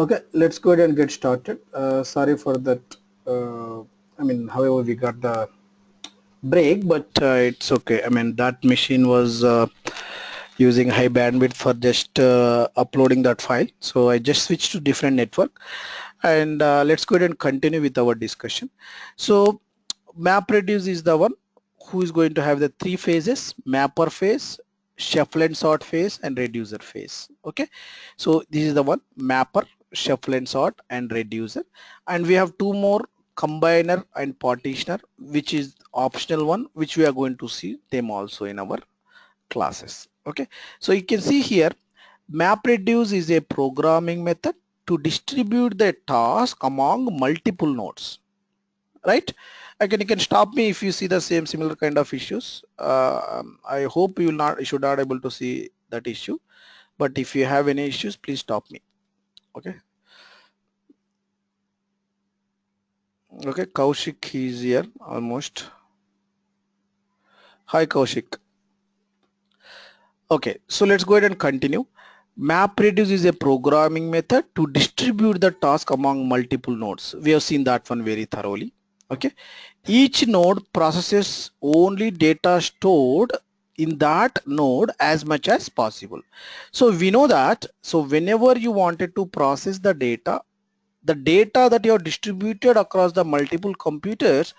Okay, let's go ahead and get started. Sorry for that. However, we got the break, but it's okay. I mean, that machine was using high bandwidth for just uploading that file. So I just switched to different network, and let's go ahead and continue with our discussion. So MapReduce is the one who is going to have the three phases: mapper phase, shuffle and sort phase, and reducer phase. Okay, so this is the one: mapper, shuffle and sort, and reducer. And we have two more: combiner and partitioner, which is optional one, which we are going to see them also in our classes. Okay, so you can see here, MapReduce is a programming method to distribute the task among multiple nodes, right? Again, you can stop me if you see the similar kind of issues. I hope you should not able to see that issue, but if you have any issues, please stop me. Okay. Okay, Kaushik is here almost. Hi Kaushik. Okay, so let's go ahead and continue. MapReduce is a programming method to distribute the task among multiple nodes. We have seen that one very thoroughly. Okay, each node processes only data stored in that node as much as possible. So we know that, so whenever you wanted to process the data that you have distributed across the multiple computers,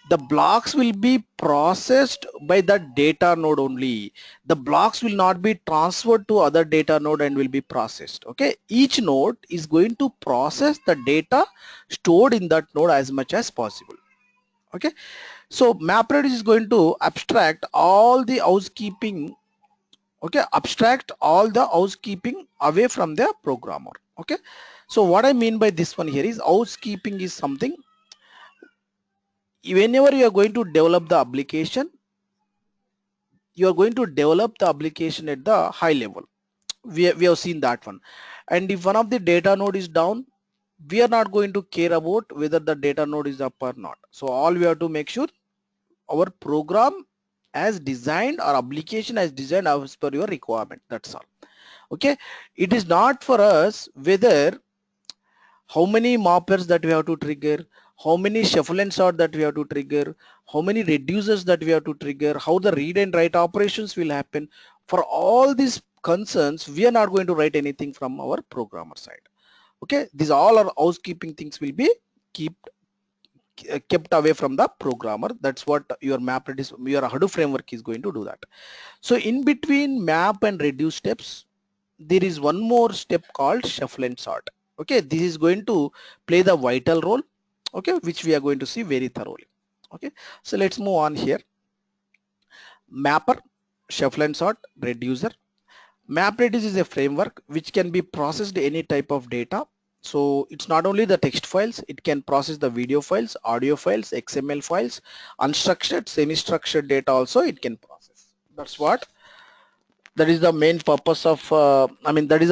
the blocks will be processed by that data node only. The blocks will not be transferred to other data node and will be processed. Okay, each node is going to process the data stored in that node as much as possible. Okay, so MapReduce is going to abstract all the housekeeping. Okay, abstract all the housekeeping away from the programmer. Okay, so what I mean by this one here is, housekeeping is something, whenever you are going to develop the application, you are going to develop the application at the high level. We have seen that one. And if one of the data node is down, we are not going to care about whether the data node is up or not. So all we have to make sure our program as designed, or application as designed as per your requirement. That's all. Okay, it is not for us whether how many moppers that we have to trigger, how many shuffle and sort that we have to trigger, how many reducers that we have to trigger, how the read and write operations will happen. For all these concerns, we are not going to write anything from our programmer side. Okay, these all our housekeeping things will be kept away from the programmer. That's what your MapReduce, your Hadoop framework is going to do that. So in between map and reduce steps, there is one more step called shuffle and sort. Okay, this is going to play the vital role, okay, which we are going to see very thoroughly. Okay, so let's move on here. Mapper, shuffle and sort, reducer. MapReduce is a framework which can be processed any type of data. So it's not only the text files, it can process the video files, audio files, XML files, unstructured, semi-structured data also it can process. That's what, that is the main purpose of, that is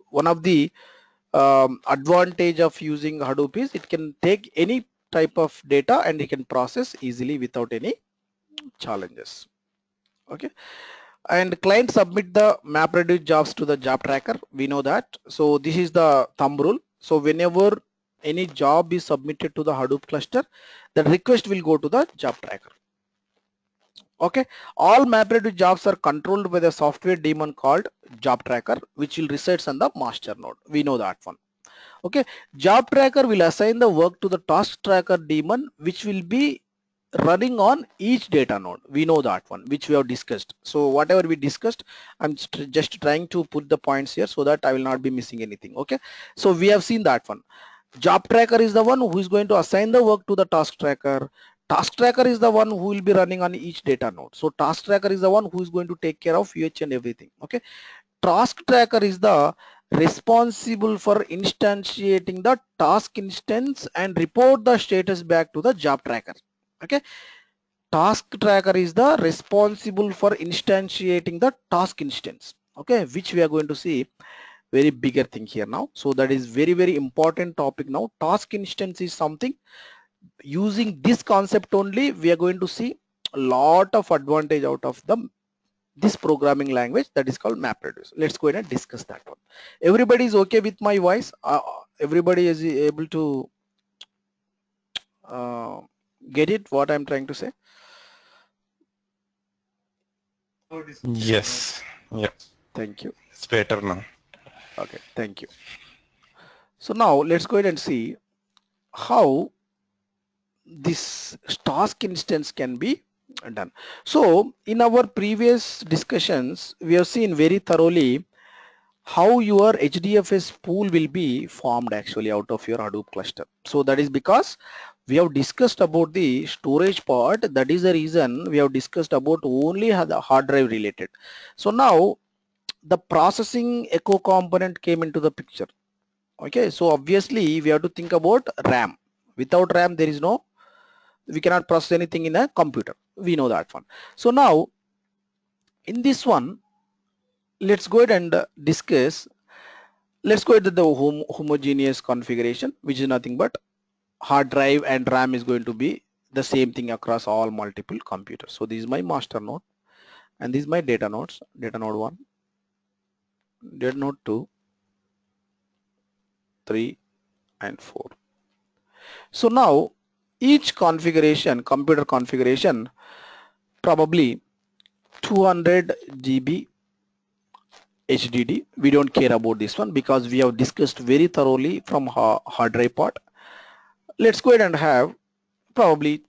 one of the advantage of using Hadoop is it can take any type of data and it can process easily without any challenges. Okay, and client submit the MapReduce jobs to the job tracker. We know that. So this is the thumb rule. So whenever any job is submitted to the Hadoop cluster, the request will go to the job tracker. Okay, all MapReduce jobs are controlled by the software daemon called job tracker, which will resides on the master node. We know that one. Okay, job tracker will assign the work to the task tracker daemon, which will be running on each data node. We know that one, which we have discussed. So whatever we discussed, I'm just trying to put the points here so that I will not be missing anything. Okay, so we have seen that one. Job tracker is the one who is going to assign the work to the task tracker. Task tracker is the one who will be running on each data node. So task tracker is the one who is going to take care of each and everything. Okay, task tracker is the responsible for instantiating the task instance and report the status back to the job tracker. Okay, task tracker is the responsible for instantiating the task instance. Okay, which we are going to see very bigger thing here now. So that is very important topic now. Task instance is something, using this concept only we are going to see a lot of advantage out of this programming language that is called MapReduce. Let's go ahead and discuss that one. Everybody is okay with my voice? Everybody is able to uh, get it what I'm trying to say? Yes. Yeah. Thank you. It's better now. Okay, thank you. So now let's go ahead and see how this task instance can be done. So in our previous discussions, we have seen very thoroughly how your HDFS pool will be formed actually out of your Hadoop cluster. So that is because we have discussed about the storage part. That is the reason we have discussed about only the hard drive related. So now the processing echo component came into the picture. Okay, so obviously we have to think about RAM. Without RAM, there is no, we cannot process anything in a computer. We know that one. So now in this one, let's go ahead and discuss. Let's go ahead to the homogeneous configuration, which is nothing but hard drive and RAM is going to be the same thing across all multiple computers. So this is my master node and this is my data nodes, data node 1, data node 2, 3 and 4. So now each configuration, computer configuration, probably 200 GB HDD. We don't care about this one because we have discussed very thoroughly from hard drive part. Let's go ahead and have probably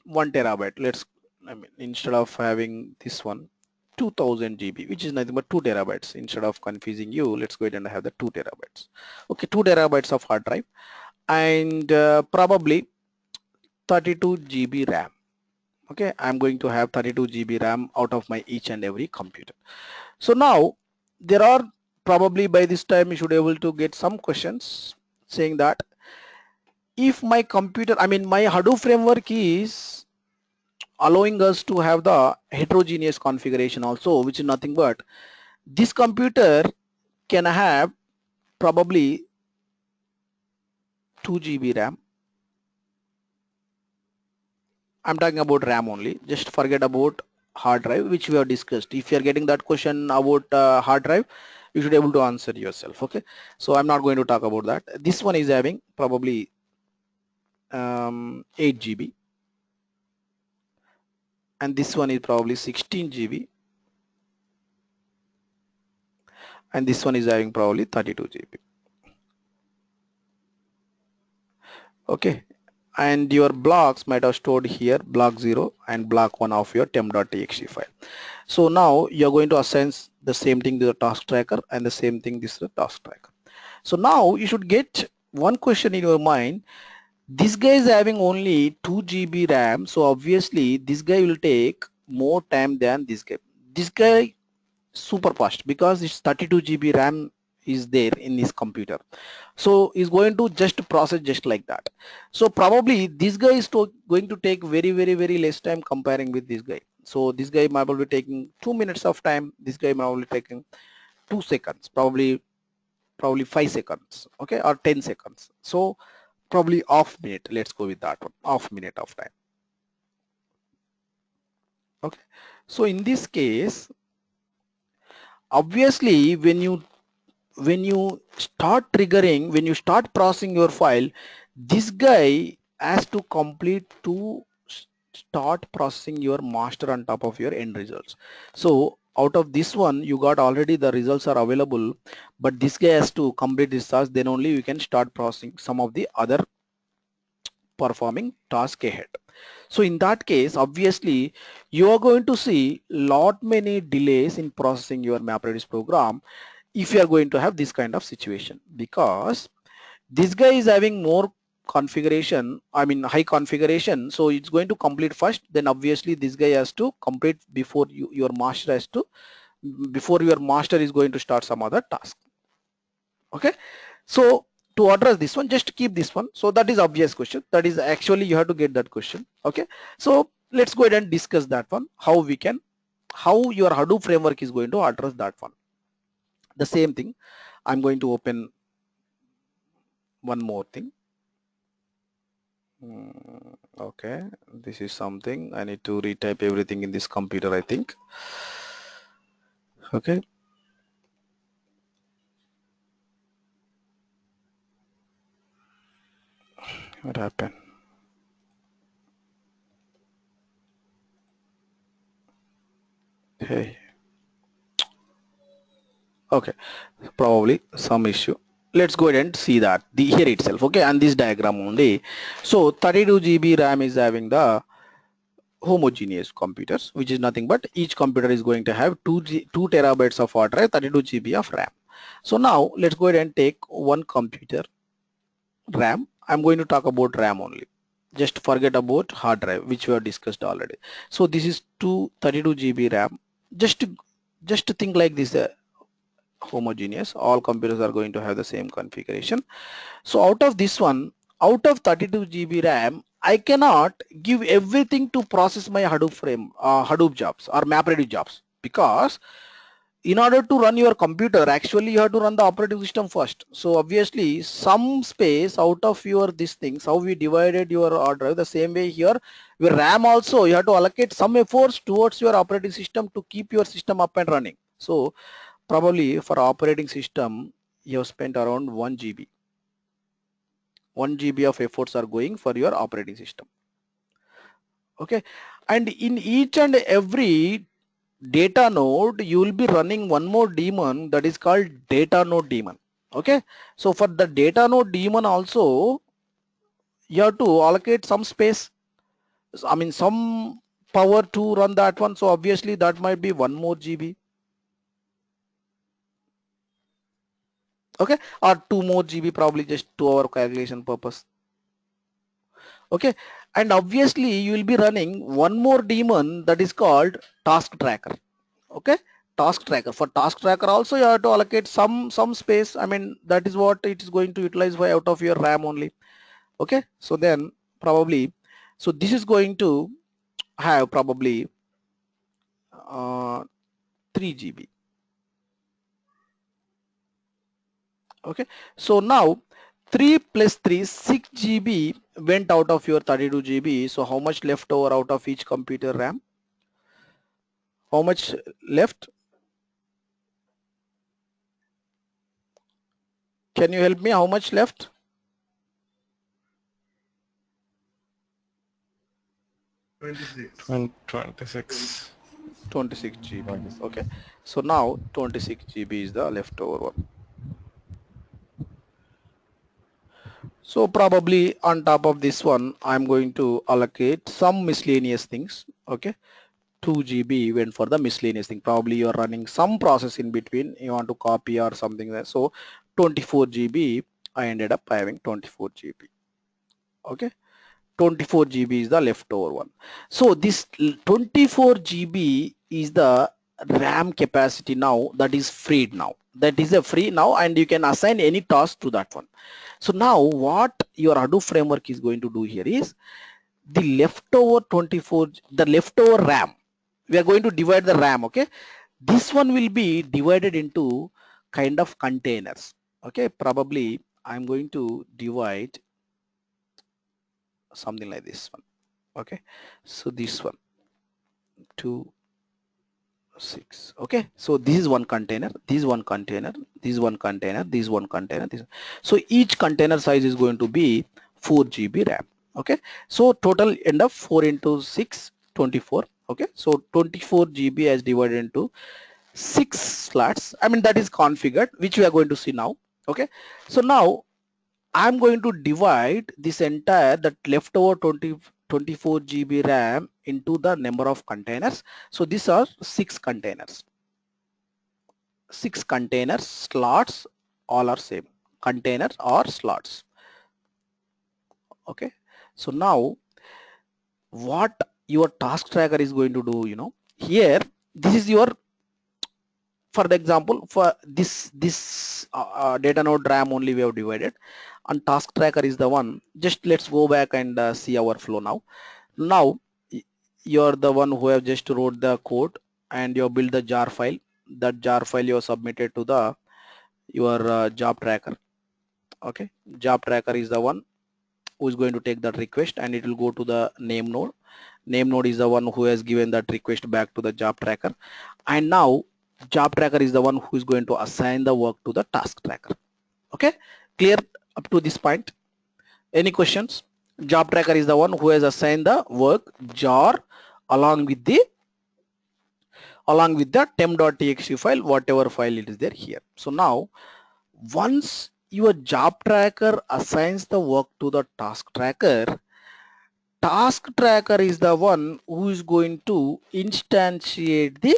1 terabyte. I mean, instead of having this one, 2000 GB, which is nothing but 2 terabytes. Instead of confusing you, let's go ahead and have the 2 terabytes. Okay, 2 terabytes of hard drive and probably 32 GB RAM. Okay, I'm going to have 32 GB RAM out of my each and every computer. So now there are probably by this time you should be able to get some questions saying that if my computer, I mean my Hadoop framework is allowing us to have the heterogeneous configuration also, which is nothing but this computer can have probably 2 GB RAM. I'm talking about RAM only. Just forget about hard drive, which we have discussed. If you are getting that question about hard drive, you should be able to answer yourself. Okay, so I'm not going to talk about that. This one is having probably 8 GB and this one is probably 16 GB and this one is having probably 32 GB. Okay, and your blocks might have stored here block 0 and block 1 of your temp.txt file. So now you're going to assign the same thing to the task tracker and the same thing this is the task tracker. So now you should get one question in your mind. This guy is having only 2 GB RAM, so obviously this guy will take more time than this guy. This guy super fast because it's 32 GB RAM is there in his computer, so he's going to just process just like that. So probably this guy is going to take very less time comparing with this guy. So this guy might be taking 2 minutes of time, this guy might be taking 2 seconds, probably 5 seconds, okay, or 10 seconds. So probably off minute, let's go with that one, off minute of time. Okay, so in this case obviously when you start triggering, when you start processing your file, this guy has to complete to start processing your master on top of your end results. So out of this one you got already the results are available, but this guy has to complete this task, then only you can start processing some of the other performing task ahead. So in that case obviously you are going to see lot many delays in processing your MapReduce program if you are going to have this kind of situation, because this guy is having more configuration, I mean high configuration, so it's going to complete first, then obviously this guy has to complete before your master has to, before your master is going to start some other task. Okay, so to address this one, just keep this one. So that is obvious question, that is actually you have to get that question. Okay, so let's go ahead and discuss that one, how we can, how your Hadoop framework is going to address that one. The same thing, I'm going to open one more thing. Okay, this is something I need to retype everything in this computer, I think. Okay, what happened? Hey, okay, probably some issue. Let's go ahead and see that the here itself. Okay, and this diagram only. So 32 GB RAM is having the homogeneous computers, which is nothing but each computer is going to have 2 terabytes of hard drive, 32 GB of RAM. So now let's go ahead and take one computer RAM. I'm going to talk about RAM only. Just forget about hard drive, which we have discussed already. So this is 32 GB RAM. Just to, just to think like this, homogeneous. All computers are going to have the same configuration. So out of this one, out of 32 GB RAM, I cannot give everything to process my Hadoop jobs or MapReduce jobs, because in order to run your computer, actually you have to run the operating system first. So obviously some space out of your these things, how we divided your hard drive, the same way here, your RAM also, you have to allocate some efforts towards your operating system to keep your system up and running. So probably for operating system, you have spent around 1 GB. 1 GB of efforts are going for your operating system. Okay, and in each and every data node you will be running one more daemon, that is called data node daemon. Okay, so for the data node daemon also you have to allocate some space, I mean some power to run that one. So obviously that might be 1 more GB. Okay, or 2 more GB, probably just to our calculation purpose. Okay, and obviously you will be running one more daemon, that is called task tracker. Okay, task tracker. For task tracker also you have to allocate some space. I mean that is what it is going to utilize by out of your RAM only. Okay, so then probably, so this is going to have probably 3 GB. Okay, so now 3 plus 3, 6 GB went out of your 32 GB. So how much left over out of each computer RAM? How much left? Can you help me? How much left? 26. 26 GB. Okay, so now 26 GB is the leftover one. So probably on top of this one, I'm going to allocate some miscellaneous things. Okay, 2 GB went for the miscellaneous thing. Probably you're running some process in between, you want to copy or something there. So 24 GB, I ended up having 24 GB. Okay, 24 GB is the leftover one. So this 24 GB is the RAM capacity now that is freed now. That is a free now, and you can assign any task to that one. So now what your Hadoop framework is going to do here is the leftover 24, the leftover RAM. We are going to divide the RAM. Okay, this one will be divided into kind of containers. Okay, probably I'm going to divide something like this one. Okay, so this one 2 6. Okay, so this is one container, this is one container, this is one container, this is one container, this. So each container size is going to be 4 GB RAM. Okay, so total end up 4 into 6 24. Okay, so 24 GB is divided into 6 slots. I mean that is configured, which we are going to see now. Okay, so now I'm going to divide this entire, that leftover 24 GB RAM into the number of containers. So these are 6 containers. 6 containers, slots, all are same. Containers or slots. Okay. So now what your task tracker is going to do, here, this is your, for the example, for this data node RAM only we have divided, and task tracker is the one. Just let's go back and see our flow now. Now you're the one who have just wrote the code and you build the jar file. That jar file you have submitted to the your job tracker. Okay, job tracker is the one who is going to take that request, and it will go to the name node. Name node is the one who has given that request back to the job tracker. And now Job tracker is the one who is going to assign the work to the task tracker. Okay, clear up to this point? Any questions? Job tracker is the one who has assigned the work jar along with the temp.txt file, whatever file it is there here. So now once your job tracker assigns the work to the task tracker is the one who is going to instantiate the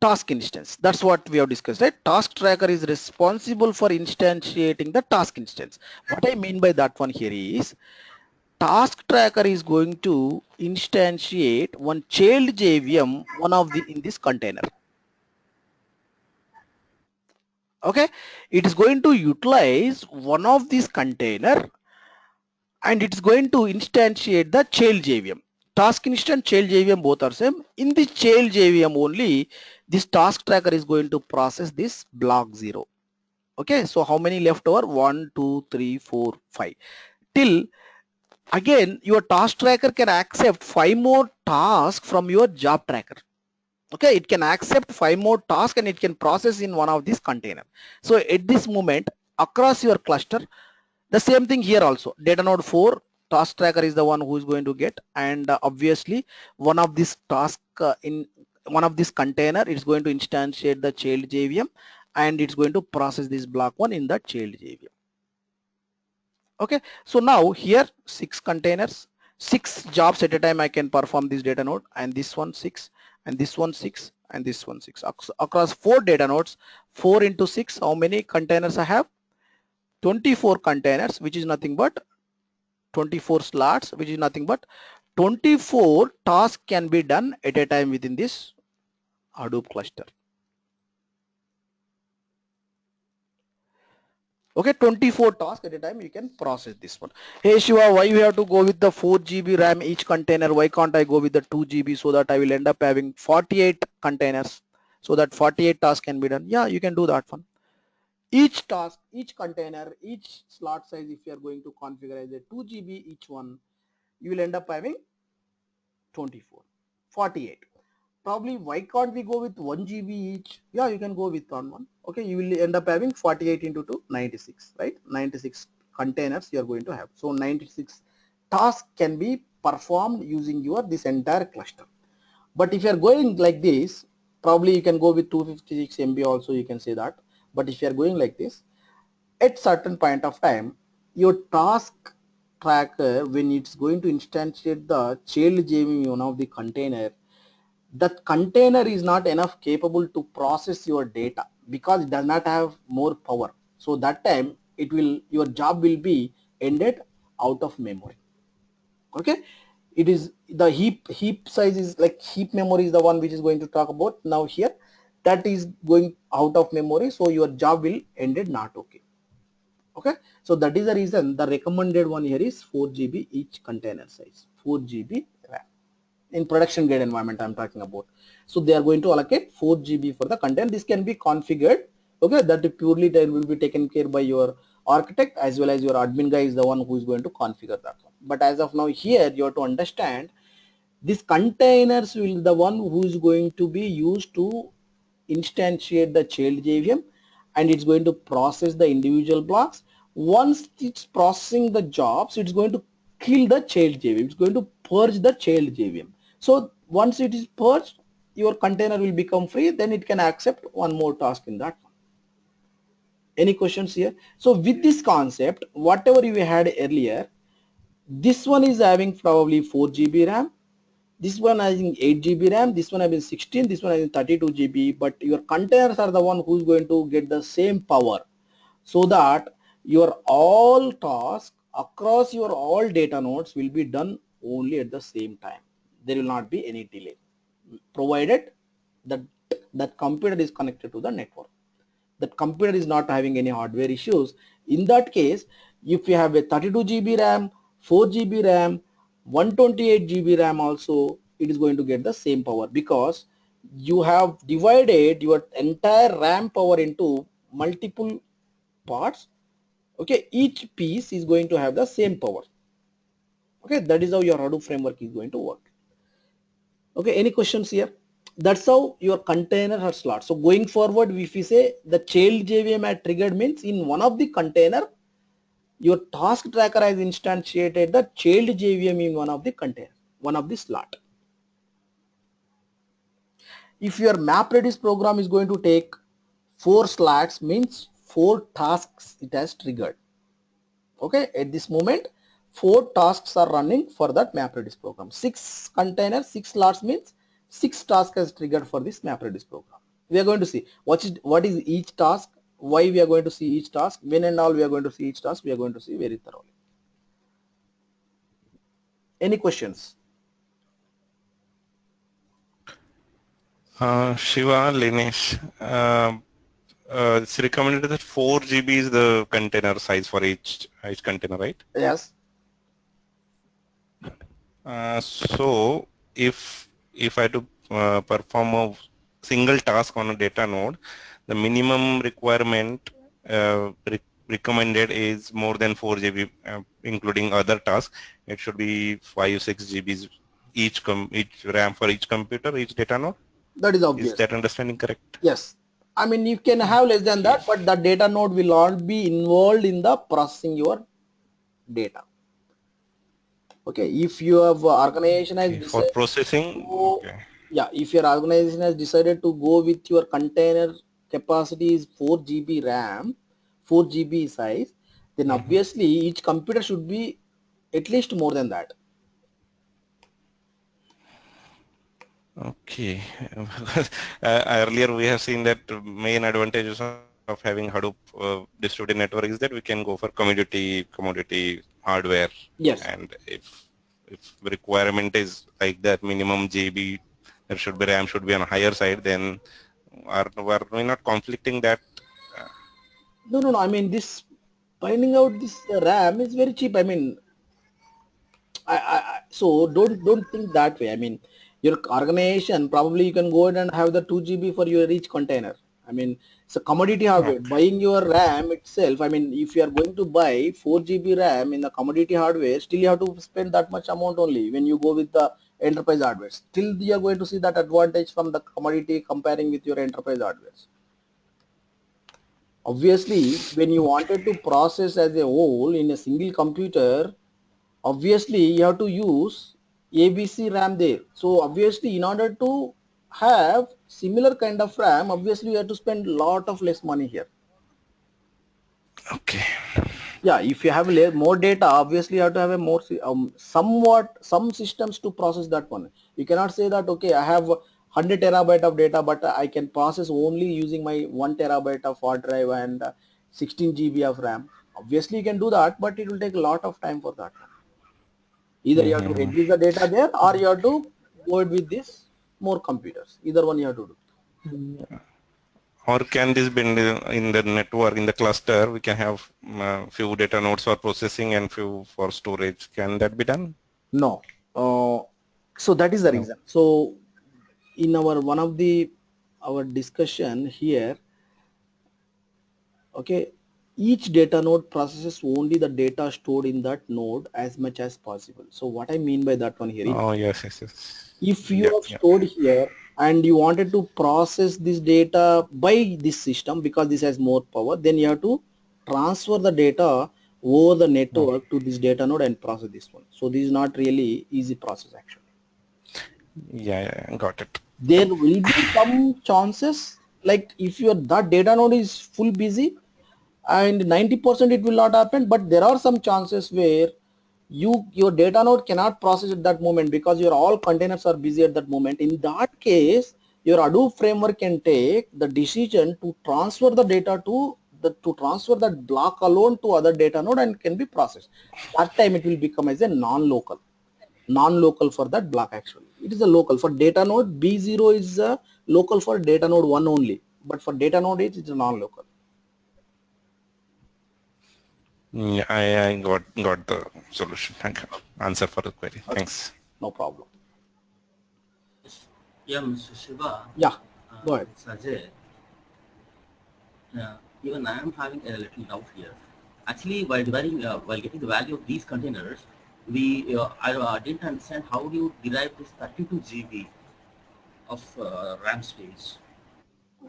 task instance. That's what we have discussed, right? Task tracker is responsible for instantiating the task instance. What I mean by that one here is task tracker is going to instantiate one child JVM, one of the in this container. Okay, it is going to utilize one of these container and it's going to instantiate the child JVM. Task instance, child JVM, both are same. In this child JVM only, this task tracker is going to process this block 0. Okay, so how many left over? 1, 2, 3, 4, 5. Till again, your task tracker can accept 5 more tasks from your job tracker. Okay, it can accept 5 more tasks and it can process in one of these container. So at this moment, across your cluster, the same thing here also. Data node 4 task tracker is the one who is going to get, and obviously one of these task in one of this container is going to instantiate the child JVM and it's going to process this block 1 in the child JVM. Okay, so now here 6 containers, 6 jobs at a time I can perform this data node, and this one 6 and this one 6 and this one 6 across 4 data nodes. 4 into 6, how many containers I have? 24 containers, which is nothing but 24 slots, which is nothing but 24 tasks can be done at a time within this Hadoop cluster. Okay, 24 tasks at a time you can process this one. Hey Shiva, why you have to go with the 4 GB RAM each container? Why can't I go with the 2 GB so that I will end up having 48 containers so that 48 tasks can be done? Yeah, you can do that one. Each task, each container, each slot size, if you are going to configure as a 2 GB each one, you will end up having 24, 48. Probably why can't we go with 1 GB each? Yeah, you can go with one. Okay, you will end up having 48 into 2, 96, right? 96 containers you are going to have. So 96 tasks can be performed using your this entire cluster. But if you are going like this, probably you can go with 256 MB also, you can say that. But if you are going like this, at certain point of time, your task tracker, when it's going to instantiate the child JVM of the container, that container is not enough capable to process your data because it does not have more power. So that time your job will be ended out of memory. Okay, it is the heap size is like heap memory is the one which is going to talk about now here. That is going out of memory, so your job will ended not okay. Okay, so that is the reason the recommended one here is 4 GB each container size, 4 GB RAM. In production grade environment I'm talking about. So they are going to allocate 4 GB for the content. This can be configured. Okay, that purely that will be taken care by your architect as well as your admin guy is the one who is going to configure that one. But as of now here you have to understand these containers will the one who is going to be used to instantiate the child JVM and it's going to process the individual blocks. Once it's processing the jobs, it's going to kill the child JVM. It's going to purge the child JVM. So once it is purged, your container will become free, then it can accept one more task in that one. Any questions here? So with this concept, whatever you had earlier, this one is having probably 4 GB RAM, this one having 8 GB RAM, this one having 16, this one having 32 GB, but your containers are the one who's going to get the same power so that your all tasks across your all data nodes will be done only at the same time. There will not be any delay provided that that computer is connected to the network. That computer is not having any hardware issues. In that case, if you have a 32 GB RAM, 4 GB RAM, 128 GB RAM also, it is going to get the same power because you have divided your entire RAM power into multiple parts. Okay, each piece is going to have the same power. Okay, that is how your Hadoop framework is going to work. Okay, any questions here? That's how your container has slot. So going forward, if we say the child JVM had triggered means in one of the container, your task tracker has instantiated the child JVM in one of the container, one of the slot. If your MapReduce program is going to take 4 slots, means 4 tasks it has triggered. Okay, at this moment 4 tasks are running for that MapReduce program. 6 containers, 6 slots means 6 tasks has triggered for this MapReduce program. We are going to see what is each task, why we are going to see each task, when and all we are going to see each task, we are going to see very thoroughly. Any questions? Shiva, Linesh, it's recommended that 4 GB is the container size for each container, right? Yes. So if I do perform a single task on a data node, the minimum requirement recommended is more than 4 GB, including other tasks. It should be 5-6 GBs each RAM for each computer, each data node. That is Is obvious. that understanding correct? Yes. I mean, you can have less than Okay. that, but the data node will not be involved in the processing your data. Okay, if your organization has Okay. For decided to processing, go, okay. yeah, if your organization has decided to go with your container capacity is 4 GB RAM, 4 GB size, then Mhm. obviously each computer should be at least more than that. Okay. Earlier we have seen that main advantages of having Hadoop distributed network is that we can go for commodity hardware, Yes. and if the requirement is like that minimum GB, there should be RAM should be on a higher side, then are we not conflicting that? Uh, No, no, no. I mean, this finding out this RAM is very cheap. I mean, so don't think that way. I mean, your organization probably you can go ahead and have the 2 GB for your each container. I mean, it's a commodity hardware. okay. Buying your RAM itself, I mean, if you are going to buy 4 GB RAM in the commodity hardware, still you have to spend that much amount only when you go with the enterprise hardware. Still you are going to see that advantage from the commodity comparing with your enterprise hardware. Obviously, when you wanted to process as a whole in a single computer, obviously you have to use ABC RAM there. So obviously in order to have similar kind of RAM, obviously you have to spend lot of less money here. Okay. Yeah, if you have more data, obviously you have to have a more somewhat some systems to process that one. You cannot say that okay, I have 100 terabyte of data, but I can process only using my 1 terabyte of hard drive and 16 GB of RAM. Obviously you can do that, but it will take a lot of time for that one. Either you have to Mm-hmm. reduce the data there or you have to go with this more computers. Either one you have to do. Or can this be in the network, in the cluster, we can have few data nodes for processing and few for storage. Can that be done? No. So that is the No. reason. So in our one of the our discussion here, okay, each data node processes only the data stored in that node as much as possible. So what I mean by that one here is, Oh, yes, yes, yes. if you Yeah, have yeah. stored here and you wanted to process this data by this system because this has more power, then you have to transfer the data over the Oh, network to this data node and process this one. So this is not really easy process actually. yeah, yeah, yeah, got it. There will be some chances like if your that data node is full busy and 90% it will not happen, but there are some chances where your data node cannot process at that moment because your all containers are busy at that moment. In that case, your Hadoop framework can take the decision to transfer the data to transfer that block alone to other data node and can be processed. That time it will become as a non-local for that block. Actually it is a local for data node B0 is a local for data node 1 only, but for data node 8 it's a non-local. Yeah, I got the solution. Thank you. Answer for the query. Okay, Thanks. no problem. Yes. Yeah, Mr. Shiva, Yeah, go ahead. it's Ajay. Even I am having a little doubt here. Actually, while getting the value of these containers, I didn't understand how do you derive this 32 GB of RAM space?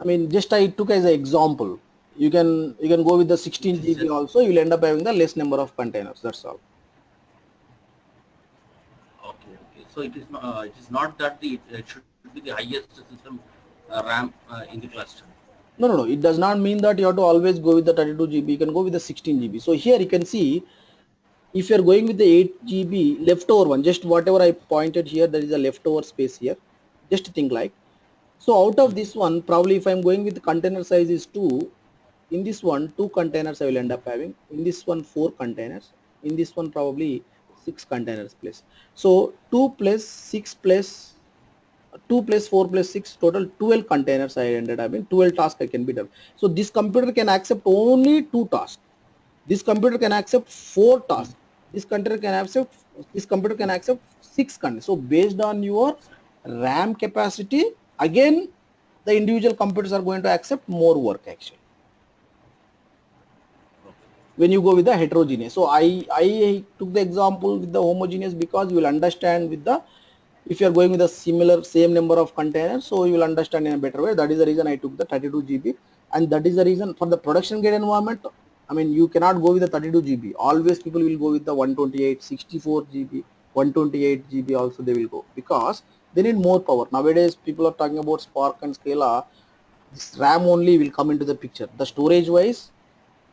I mean, just I took as an example. You can go with the 16 It is GB also. You'll end up having the less number of containers. That's all. okay. Okay. So it is not that it should be the highest system RAM in the cluster. No, no, no. It does not mean that you have to always go with the 32 GB. You can go with the 16 GB. So here you can see, if you're going with the 8 GB leftover one, just whatever I pointed here, there is a leftover space here. Just think like, so out of this one, probably if I'm going with the container size is 2, in this one, 2 containers I will end up having. In this one, 4 containers. In this one, probably 6 containers place. So 2 plus 6 plus 2 plus 4 plus 6, total 12 containers I ended up in. 12 tasks I can be done. So this computer can accept only 2 tasks. This computer can accept 4 tasks. This computer can accept 6 containers. So based on your RAM capacity, again the individual computers are going to accept more work actually when you go with the heterogeneous. So I took the example with the homogeneous because you will understand with the, if you are going with a similar same number of containers, so you will understand in a better way. That is the reason I took the 32 GB, and that is the reason for the production grade environment. I mean, you cannot go with the 32 GB. Always people will go with the 128, 64 GB, 128 GB also they will go, because they need more power. Nowadays people are talking about Spark and Scala. This RAM only will come into the picture. The storage wise,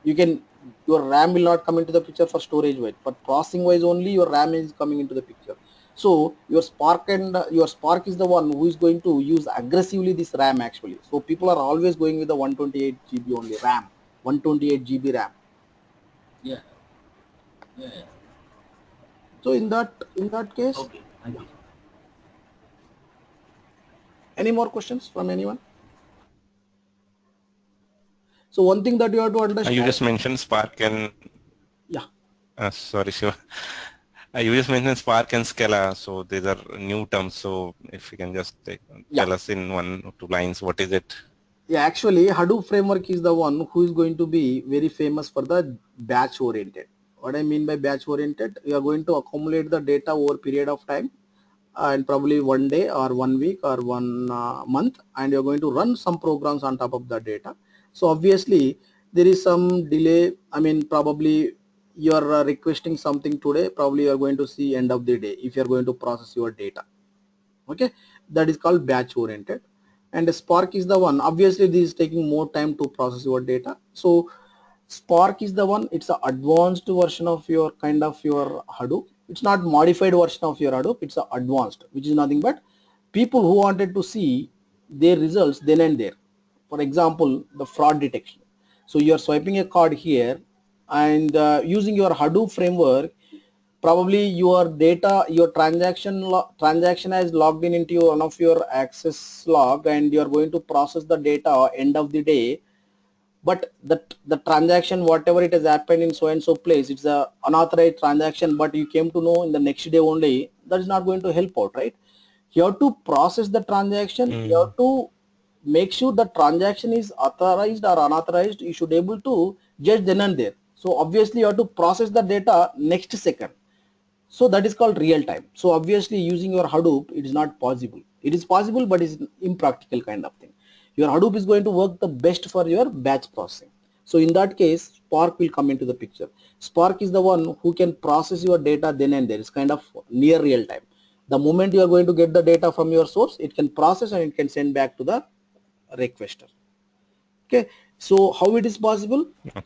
you can, your RAM will not come into the picture for storage wise, but processing wise only your RAM is coming into the picture. So your Spark and your Spark is the one who is going to use aggressively this RAM actually. So people are always going with the 128 GB only RAM, 128 GB RAM. Yeah. Yeah. Yeah. So in that case, Okay. I yeah. get it. Any more questions from anyone? So one thing that you have to You understand, just mentioned Spark and yeah, sorry, Shiva. You just mentioned Spark and Scala, so these are new terms. So if you can just yeah. tell us in 1 or 2 lines, what is it? Yeah, actually, Hadoop framework is the one who is going to be very famous for the batch oriented. What I mean by batch oriented, you are going to accumulate the data over a period of time, and probably one day or 1 week or 1 month, and you're going to run some programs on top of the data. So obviously there is some delay. I mean, probably you're requesting something today, probably you're going to see end of the day if you're going to process your data. Okay, that is called batch oriented. And Spark is the one, obviously this is taking more time to process your data. So Spark is the one, it's an advanced version of your kind of your Hadoop. It's not modified version of your Hadoop, it's a advanced, which is nothing but people who wanted to see their results then and there. For example, the fraud detection. So you are swiping a card here, and using your Hadoop framework, probably your data, your transaction has logged in into one of your access log, and you are going to process the data end of the day. But the transaction, whatever it has happened in so and so place, it's a unauthorized transaction, but you came to know in the next day only, that is not going to help out, right? You have to process the transaction, you have Mm. to make sure the transaction is authorized or unauthorized, you should able to judge then and there. So obviously you have to process the data next second. So that is called real time. So obviously using your Hadoop, it is not possible. It is possible, but it's impractical kind of thing. Your Hadoop is going to work the best for your batch processing. So in that case, Spark will come into the picture. Spark is the one who can process your data then and there. It's kind of near real time. The moment you are going to get the data from your source, it can process and it can send back to the requester. Okay, so how it is possible? Okay.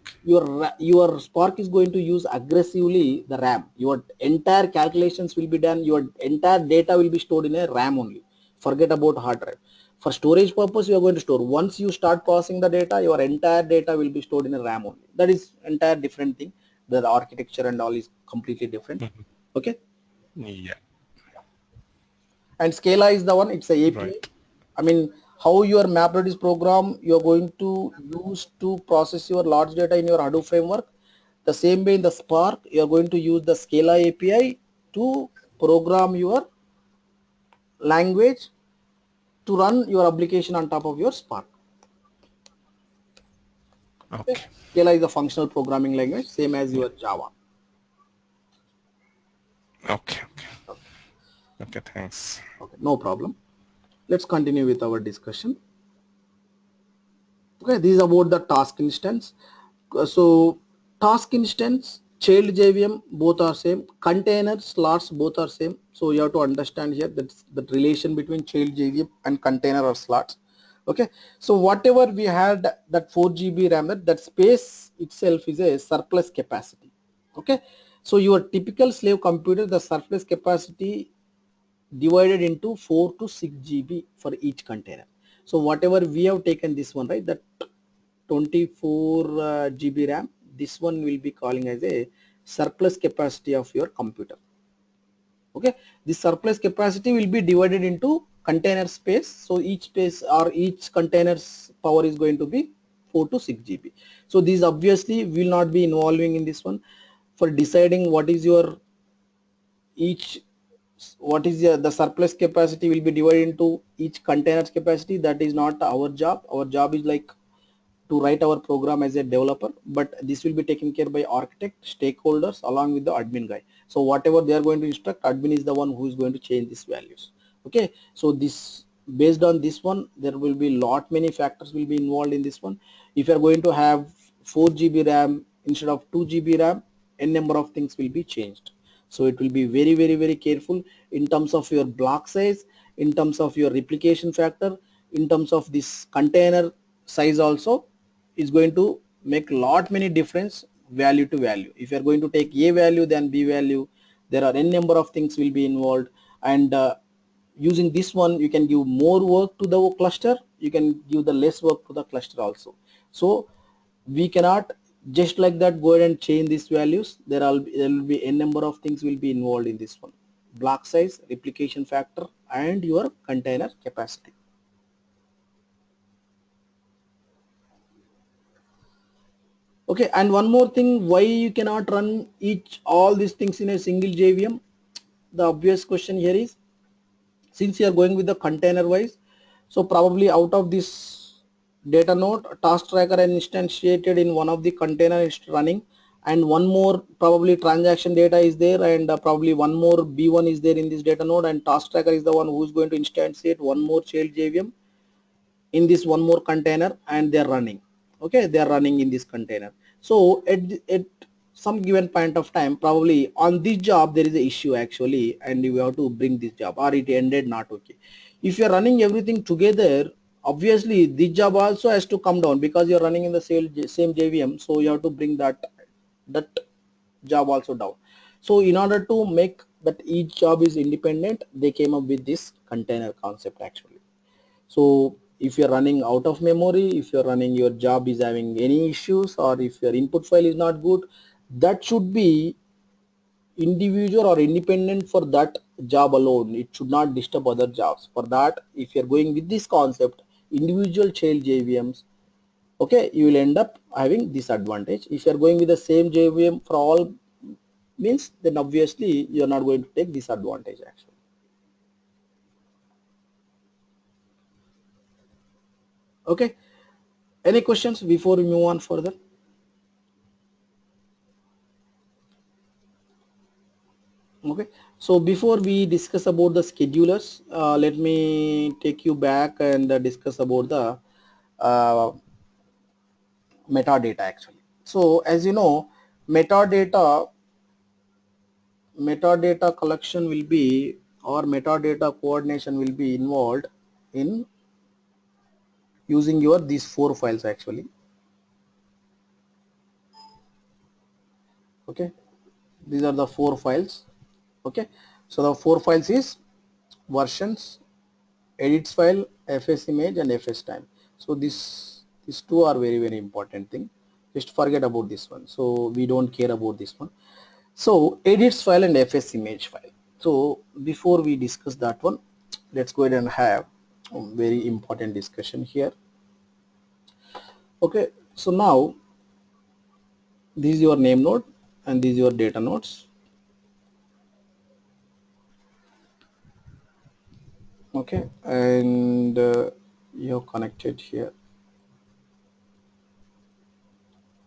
Your Spark is going to use aggressively the RAM. Your entire calculations will be done, your entire data will be stored in a RAM only. Forget about hard drive. For storage purpose, you are going to store, once you start processing the data, your entire data will be stored in a RAM only. That is entire different thing. The architecture and all is completely different. Mhm. Okay, Yeah. and Scala is the one, it's a API. Right. I mean, how your MapReduce program you're going to use to process your large data in your Hadoop framework. The same way in the Spark, you're going to use the Scala API to program your language to run your application on top of your Spark. Okay. Okay. Scala is a functional programming language, same as Yeah. your Java. Okay. Okay. Okay, Okay. Thanks. okay, no problem. Let's continue with our discussion. Okay, this is about the task instance. So task instance, child JVM, both are same. Container slots, both are same. So you have to understand here that the relation between child JVM and container or slots. Okay, so whatever we had, that 4 GB RAM, that space itself is a surplus capacity. Okay, so your typical slave computer, the surplus capacity divided into 4 to 6 GB for each container. So whatever we have taken this one, right, that 24 GB RAM, this one will be calling as a surplus capacity of your computer. Okay, this surplus capacity will be divided into container space. So each space or each container's power is going to be 4 to 6 GB. So these obviously will not be involving in this one. For deciding what is your each, what is the surplus capacity will be divided into each container's capacity, that is not our job. Our job is like to write our program as a developer, but this will be taken care by architect, stakeholders along with the admin guy. So whatever they are going to instruct, admin is the one who is going to change these values. Okay, so this, based on this one, there will be lot many factors will be involved in this one. If you are going to have 4 GB RAM instead of 2 GB RAM, n number of things will be changed. So it will be very careful in terms of your block size, in terms of your replication factor, in terms of this container size also is going to make lot many difference value to value. If you are going to take a value than b value, there are n number of things will be involved. And using this one, you can give more work to the cluster, you can give the less work to the cluster also. So we cannot just like that go ahead and change these values. There will be n number of things will be involved in this one: block size, replication factor, and your container capacity. Okay, and one more thing, why you cannot run each all these things in a single JVM? The obvious question here is, since you are going with the container wise, so probably out of this data node, task tracker and instantiated in one of the container is running, and one more probably transaction data is there, and probably one more B1 is there in this data node, and task tracker is the one who is going to instantiate one more child JVM in this one more container, and they're running. Okay, they're running in this container. So at some given point of time, probably on this job there is a issue actually, and you have to bring this job, or it ended not okay. If you're running everything together, obviously this job also has to come down because you're running in the same JVM, so you have to bring that job also down. So in order to make that each job is independent, they came up with this container concept actually. So if you're running out of memory, if you're running your job is having any issues, or if your input file is not good, that should be individual or independent for that job alone. It should not disturb other jobs. For that, if you're going with this concept, individual child JVMs, okay, you will end up having this advantage. If you're going with the same JVM for all means, then obviously you're not going to take this advantage actually. Okay, any questions before we move on further? Okay, so before we discuss about the schedulers, let me take you back and discuss about the uh, metadata actually. So as you know, metadata metadata collection will be, or metadata coordination will be involved in using your these four files actually. Okay, these are the four files. Okay, so the four files is versions, edits file, fs image, and fs time. So these two are very important thing. Just forget about this one, so we don't care about this one. So edits file and fs image file. So before we discuss that one, let's go ahead and have a very important discussion here. Okay, so now this is your name node and these are your data nodes. Okay, and you're connected here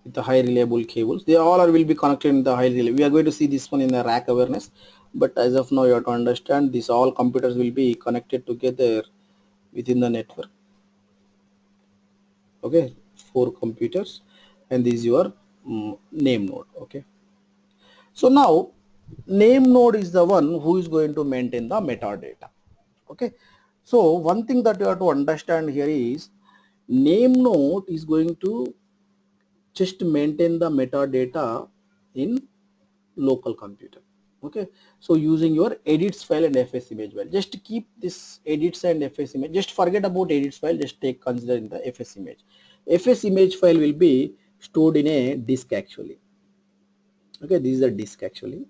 with the high reliable cables. They all are will be connected in the high reliable. We are going to see this one in the rack awareness, but as of now you have to understand this all computers will be connected together within the network. Okay, 4 computers, and this is your name node. Okay, so now name node is the one who is going to maintain the metadata. Okay, so one thing that you have to understand here is name node is going to just maintain the metadata in local computer. Okay, so using your edits file and fs image file, just keep this edits and fs image, just forget about edits file, just take consider in the fs image. Fs image file will be stored in a disk actually. Okay, this is a disk actually,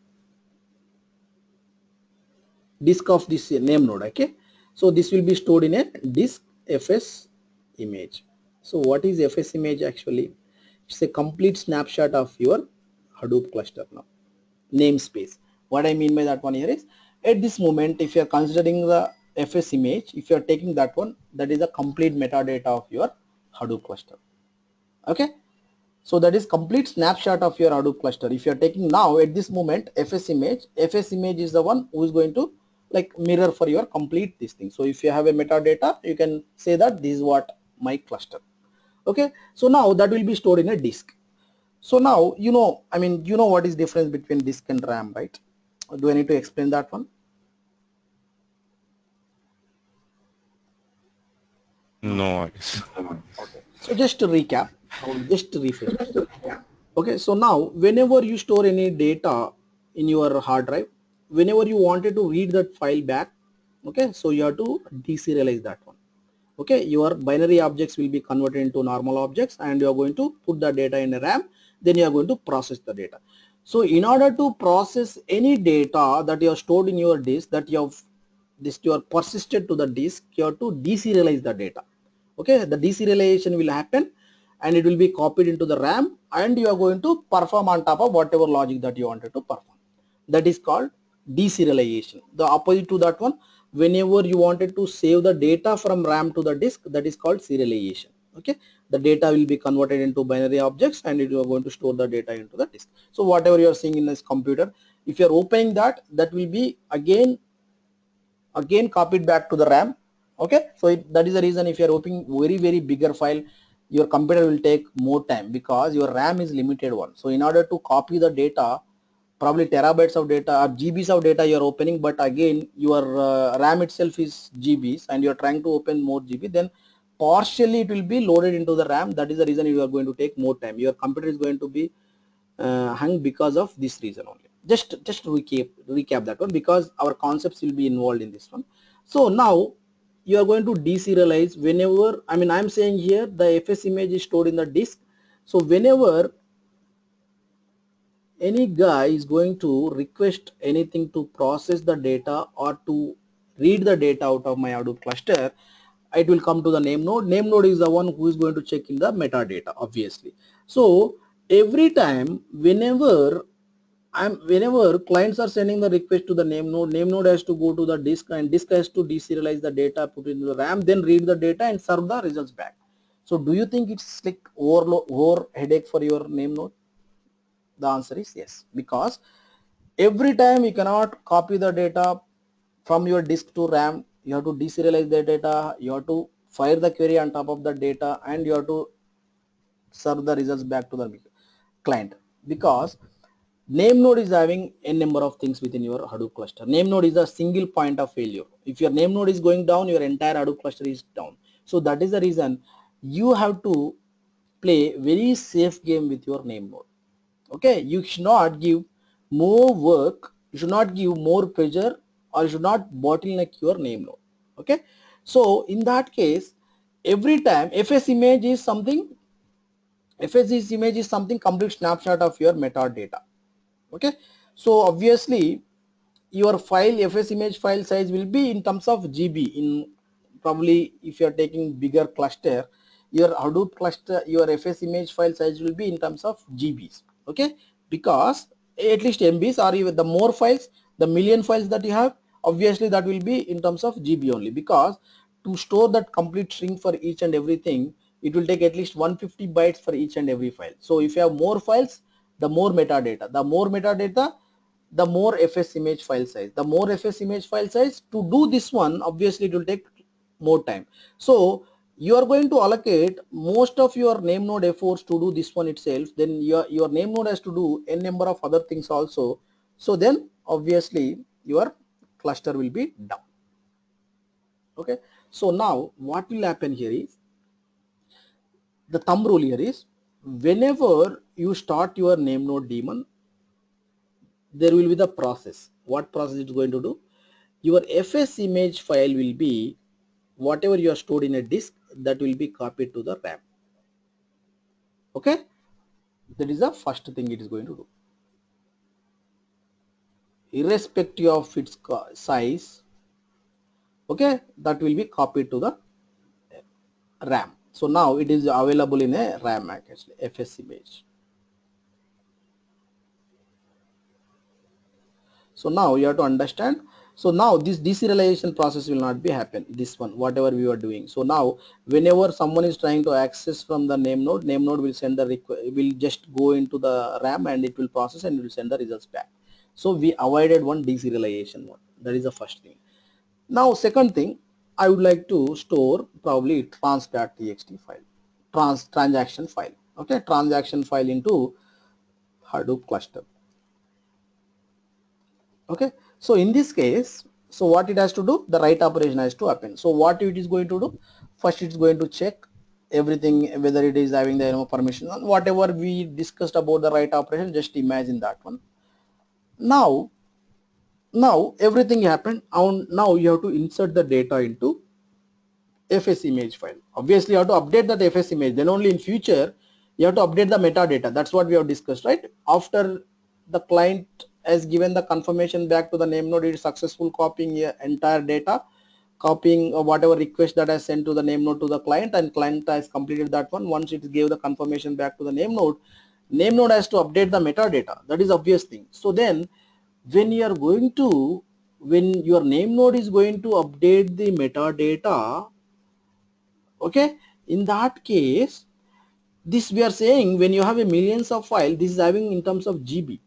disk of this name node. Okay, so this will be stored in a disk fs image. So what is fs image actually? It's a complete snapshot of your Hadoop cluster now, namespace. What I mean by that one here is, at this moment, if you are considering the fs image, if you are taking that one, that is a complete metadata of your Hadoop cluster. Okay, so that is complete snapshot of your Hadoop cluster. If you are taking now at this moment fs image is the one who is going to like mirror for your complete this thing. So if you have a metadata, you can say that this is what my cluster. Okay, so now that will be stored in a disk. So now, I mean, what is difference between disk and RAM, right? Do I need to explain that one? No, I guess. Okay. So just to recap, just to refresh. Okay, so now whenever you store any data in your hard drive, whenever you wanted to read that file back, okay, so you have to deserialize that one. Okay, your binary objects will be converted into normal objects, and you are going to put the data in a RAM, then you are going to process the data. So in order to process any data that you have stored in your disk, that you are persisted to the disk, you have to deserialize the data. Okay, the deserialization will happen and it will be copied into the RAM, and you are going to perform on top of whatever logic that you wanted to perform. That is called deserialization. The opposite to that one, whenever you wanted to save the data from RAM to the disk, that is called serialization. Okay, the data will be converted into binary objects and you are going to store the data into the disk. So whatever you are seeing in this computer, if you are opening that, that will be again copied back to the RAM. Okay, so that is the reason if you are opening very bigger file, your computer will take more time because your RAM is limited one. So in order to copy the data, probably terabytes of data or GBs of data you are opening, but again your RAM itself is GBs and you are trying to open more GB, then partially it will be loaded into the RAM. That is the reason you are going to take more time. Your computer is going to be hung because of this reason only. Just recap that one because our concepts will be involved in this one. So now you are going to deserialize whenever, I mean, I'm saying here the fs image is stored in the disk. So whenever any guy is going to request anything to process the data or to read the data out of my Hadoop cluster, it will come to the name node. Name node is the one who is going to check in the metadata, obviously. So every time whenever clients are sending the request to the name node has to go to the disk and disk has to deserialize the data, put it into the RAM, then read the data and serve the results back. So do you think it's like over headache for your name node? The answer is yes, because every time you cannot copy the data from your disk to RAM, you have to deserialize the data, you have to fire the query on top of the data, and you have to serve the results back to the client, because name node is having a number of things within your Hadoop cluster. Name node is a single point of failure. If your name node is going down, your entire Hadoop cluster is down. So that is the reason you have to play very safe game with your name node. Okay, you should not give more work, you should not give more pressure, or you should not bottleneck your name node. Okay, so in that case, every time fs image is something complete snapshot of your metadata. Okay, so obviously your file fs image file size will be in terms of GB. In probably if you are taking bigger cluster, your Hadoop cluster, your fs image file size will be in terms of GBs. Okay, because at least MBs, or even the more files, the million files that you have, obviously that will be in terms of GB only, because to store that complete string for each and everything, it will take at least 150 bytes for each and every file. So if you have more files, the more metadata, the more fs image file size. The more fs image file size, to do this one, obviously it will take more time. So you are going to allocate most of your name node efforts to do this one itself, then your name node has to do n number of other things also. So then obviously your cluster will be down. Okay, so now what will happen here is, the thumb rule here is, whenever you start your name node daemon, there will be the process. What process it's going to do? Your fs image file will be whatever you are stored in a disk, that will be copied to the RAM. Okay, that is the first thing it is going to do, irrespective of its size. Okay, that will be copied to the RAM. So now it is available in a RAM actually, fs image. So now you have to understand. So now this deserialization process will not be happen, this one whatever we are doing. So now whenever someone is trying to access from the name node will send the will just go into the RAM and it will process and it will send the results back. So we avoided one deserialization one. That is the first thing. Now second thing, I would like to store probably trans.txt file, transaction file. Okay, transaction file into Hadoop cluster. Okay, so in this case, so what it has to do, the write operation has to happen. So what it is going to do, first it's going to check everything, whether it is having the permission, whatever we discussed about the write operation, just imagine that one. Now everything happened, and now you have to insert the data into fs image file. Obviously you have to update that fs image, then only in future you have to update the metadata. That's what we have discussed, right? After the client has given the confirmation back to the name node, it is successful copying entire data, copying whatever request that has sent to the name node to the client, and client has completed that one. Once it gave the confirmation back to the name node has to update the metadata. That is obvious thing. So then when you are going to, when your name node is going to update the metadata, okay, in that case, this we are saying, when you have a millions of file, this is having in terms of GB.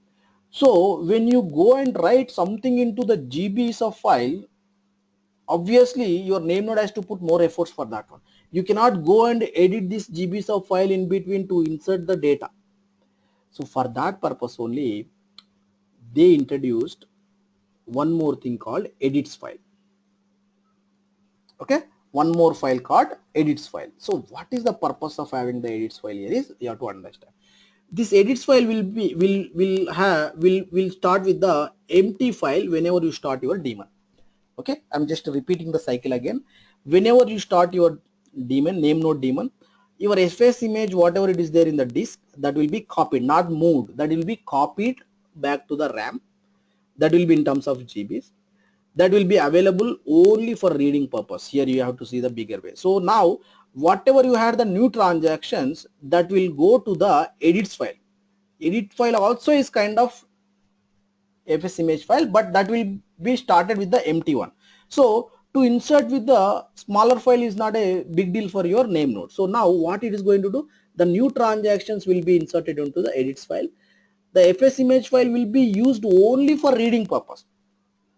So when you go and write something into the GBs of file, obviously your name node has to put more efforts for that one. You cannot go and edit this GBs of file in between to insert the data. So for that purpose only, they introduced one more thing called edits file. Okay, one more file called edits file. So what is the purpose of having the edits file here is, you have to understand. This edits file will be will start with the empty file whenever you start your daemon. Okay, I'm just repeating the cycle again. Whenever you start your daemon, name node daemon, your fs image, whatever it is there in the disk, that will be copied, not moved, that will be copied back to the RAM. That will be in terms of GBs, that will be available only for reading purpose. Here you have to see the bigger way. So now whatever you had the new transactions, that will go to the edits file. Edit file also is kind of fs image file, but that will be started with the empty one. So to insert with the smaller file is not a big deal for your name node. So now what it is going to do, the new transactions will be inserted into the edits file. The fs image file will be used only for reading purpose.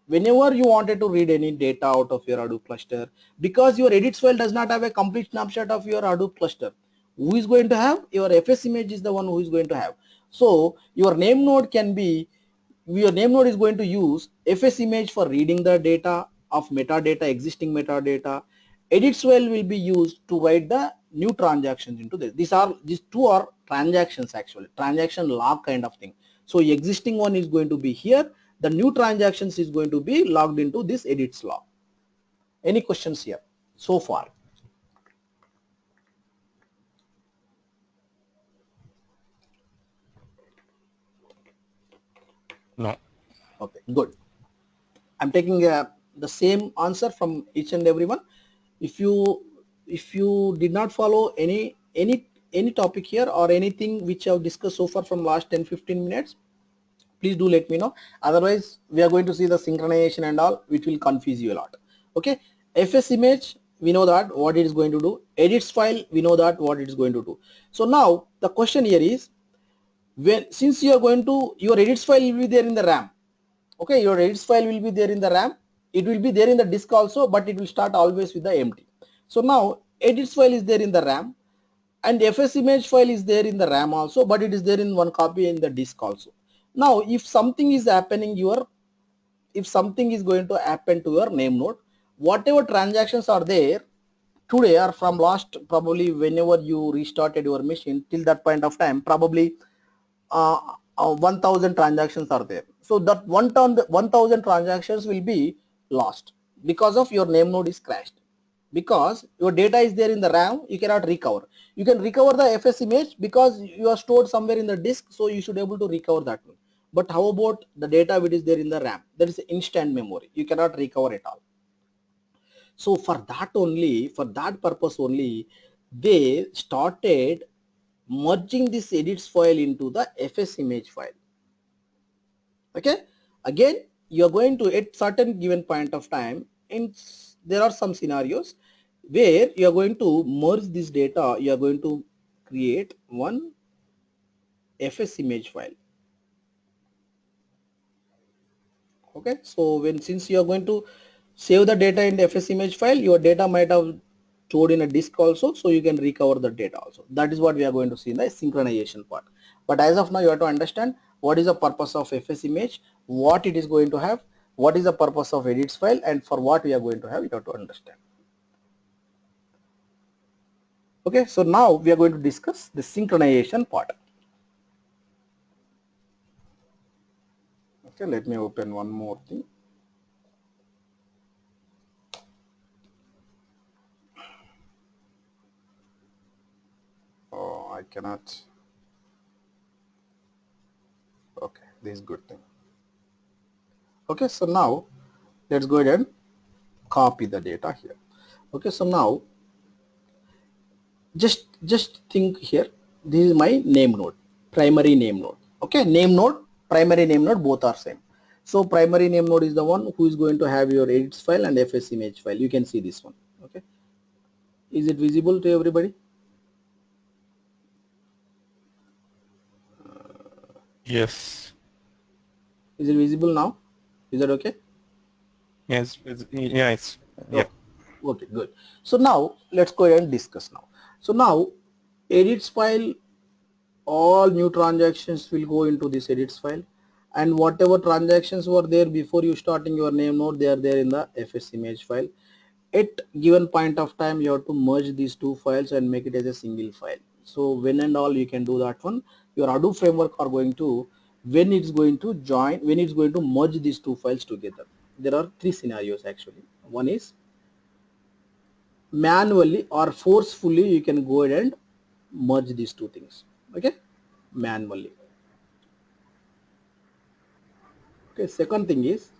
Whenever you wanted to read any data out of your Hadoop cluster, because your edits file does not have a complete snapshot of your Hadoop cluster, who is going to have? Your fs image is the one who is going to have. So your name node can be, your name node is going to use fs image for reading the data of metadata, existing metadata. Edits file will be used to write the new transactions into this. These two are transactions actually, transaction log kind of thing. So existing one is going to be here, the new transactions is going to be logged into this edits log. Any questions here so far? No. Okay, good. I'm taking the same answer from each and everyone. If you did not follow any topic here or anything which I've discussed so far from last 10-15 minutes, please do let me know. Otherwise we are going to see the synchronization and all, which will confuse you a lot. Okay, fs image, we know that what it is going to do. Edits file, we know that what it is going to do. So now the question here is, when, since you are going to, your edits file will be there in the RAM. Okay, your edits file will be there in the RAM. it will be there in the disk also, but it will start always with the empty. So now edits file is there in the RAM, and fs image file is there in the RAM also, but it is there in one copy in the disk also. Now if something is happening your, if something is going to happen to your name node, whatever transactions are there today or from last, probably whenever you restarted your machine till that point of time, probably 1000 transactions are there. So that 1000 transactions will be lost because of your name node is crashed, because your data is there in the RAM, you cannot recover. You can recover the fs image because you are stored somewhere in the disk, so you should able to recover that one. But how about the data which is there in the RAM? That is instant memory, you cannot recover at all. So for that only, for that purpose only, they started merging this edits file into the fs image file. Okay, again you are going to, at certain given point of time, in there are some scenarios where you are going to merge this data, you are going to create one fs image file. Okay, so when, since you are going to save the data in the fs image file, your data might have stored in a disk also, so you can recover the data also. That is what we are going to see in the synchronization part. But as of now, you have to understand what is the purpose of fs image, what it is going to have, what is the purpose of edits file, and for what we are going to have, you have to understand. Okay, so now we are going to discuss the synchronization part. Okay, let me open one more thing. Oh, I cannot. Okay, this is good thing. Okay, so now let's go ahead and copy the data here. Okay, so now just think here, this is my name node, primary name node. Okay, name node, primary name node, both are same. So primary name node is the one who is going to have your edits file and fs image file. You can see this one. Okay, is it visible to everybody? Yes. Is it visible now? Is that okay? Yes. Yeah. Yeah. Oh, okay, good. So now let's go ahead and discuss now. So now edits file, all new transactions will go into this edits file, and whatever transactions were there before you starting your name node, they are there in the fs image file. At given point of time, you have to merge these two files and make it as a single file. So when and all you can do that one, your Hadoop framework are going to, when it's going to join, when it's going to merge these two files together, there are three scenarios actually. One is manually or forcefully, you can go ahead and merge these two things. Okay, manually. Okay, second thing is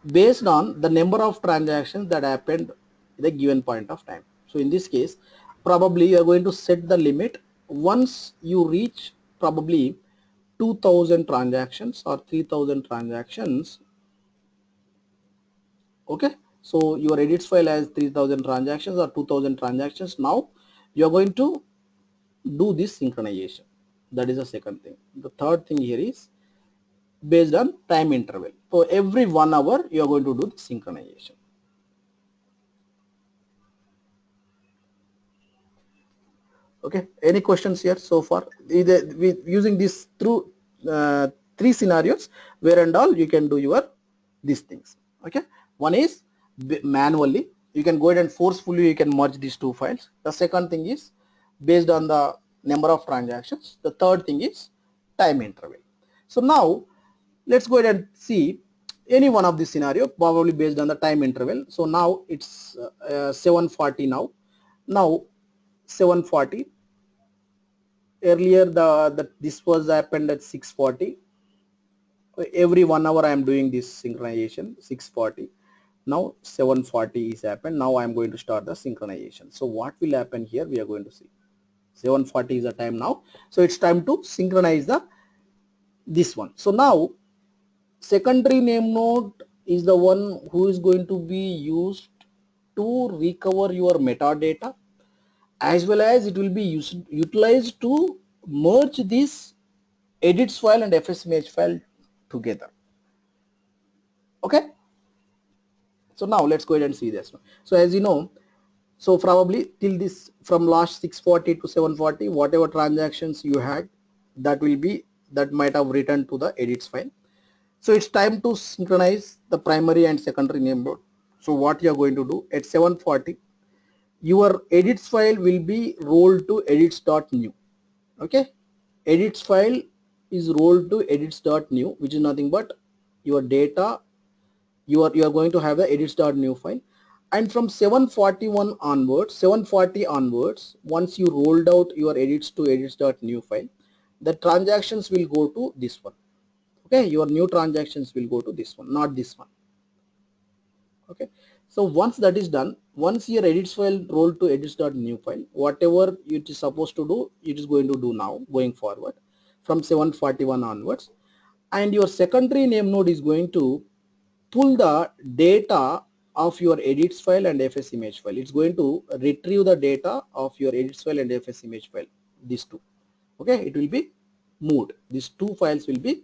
based on the number of transactions that happened at a given point of time. So in this case, probably you are going to set the limit once you reach probably 2000 transactions or 3000 transactions. Okay, so your edits file has 3000 transactions or 2000 transactions. Now you are going to do this synchronization. That is the second thing. The third thing here is based on time interval. So every 1 hour you are going to do the synchronization. Okay, any questions here so far? Either with using this through three scenarios where and all you can do your these things. Okay, one is manually, you can go ahead and forcefully you can merge these two files. The second thing is based on the number of transactions. The third thing is time interval. So now let's go ahead and see any one of this scenario, probably based on the time interval. So now it's 7:40 now. Now 7:40, earlier this was happened at 6:40. Every 1 hour I am doing this synchronization. 6:40, now 7:40 is happened. Now I am going to start the synchronization. So what will happen here, we are going to see 7:40 is the time now. So it's time to synchronize the this one. So now secondary name node is the one who is going to be used to recover your metadata, as well as it will be utilized to merge this edits file and fs image file together. Okay, so now let's go ahead and see this. So as you know, so probably till this from last 640 to 740, whatever transactions you had, that will be, that might have returned to the edits file. So it's time to synchronize the primary and secondary name node. So what you are going to do at 740, your edits file will be rolled to edits.new. Okay, edits file is rolled to edits.new, which is nothing but your data. You are going to have the edits.new file, and from 741 onwards, 740 onwards, once you rolled out your edits to edits.new file, the transactions will go to this one. Okay, your new transactions will go to this one, not this one. Okay, so once that is done, once your edits file roll to edits.new file, whatever it is supposed to do, it is going to do now going forward from 741 onwards. And your secondary name node is going to pull the data of your edits file and fs image file. It's going to retrieve the data of your edits file and fs image file, these two. Okay, it will be moved, these two files will be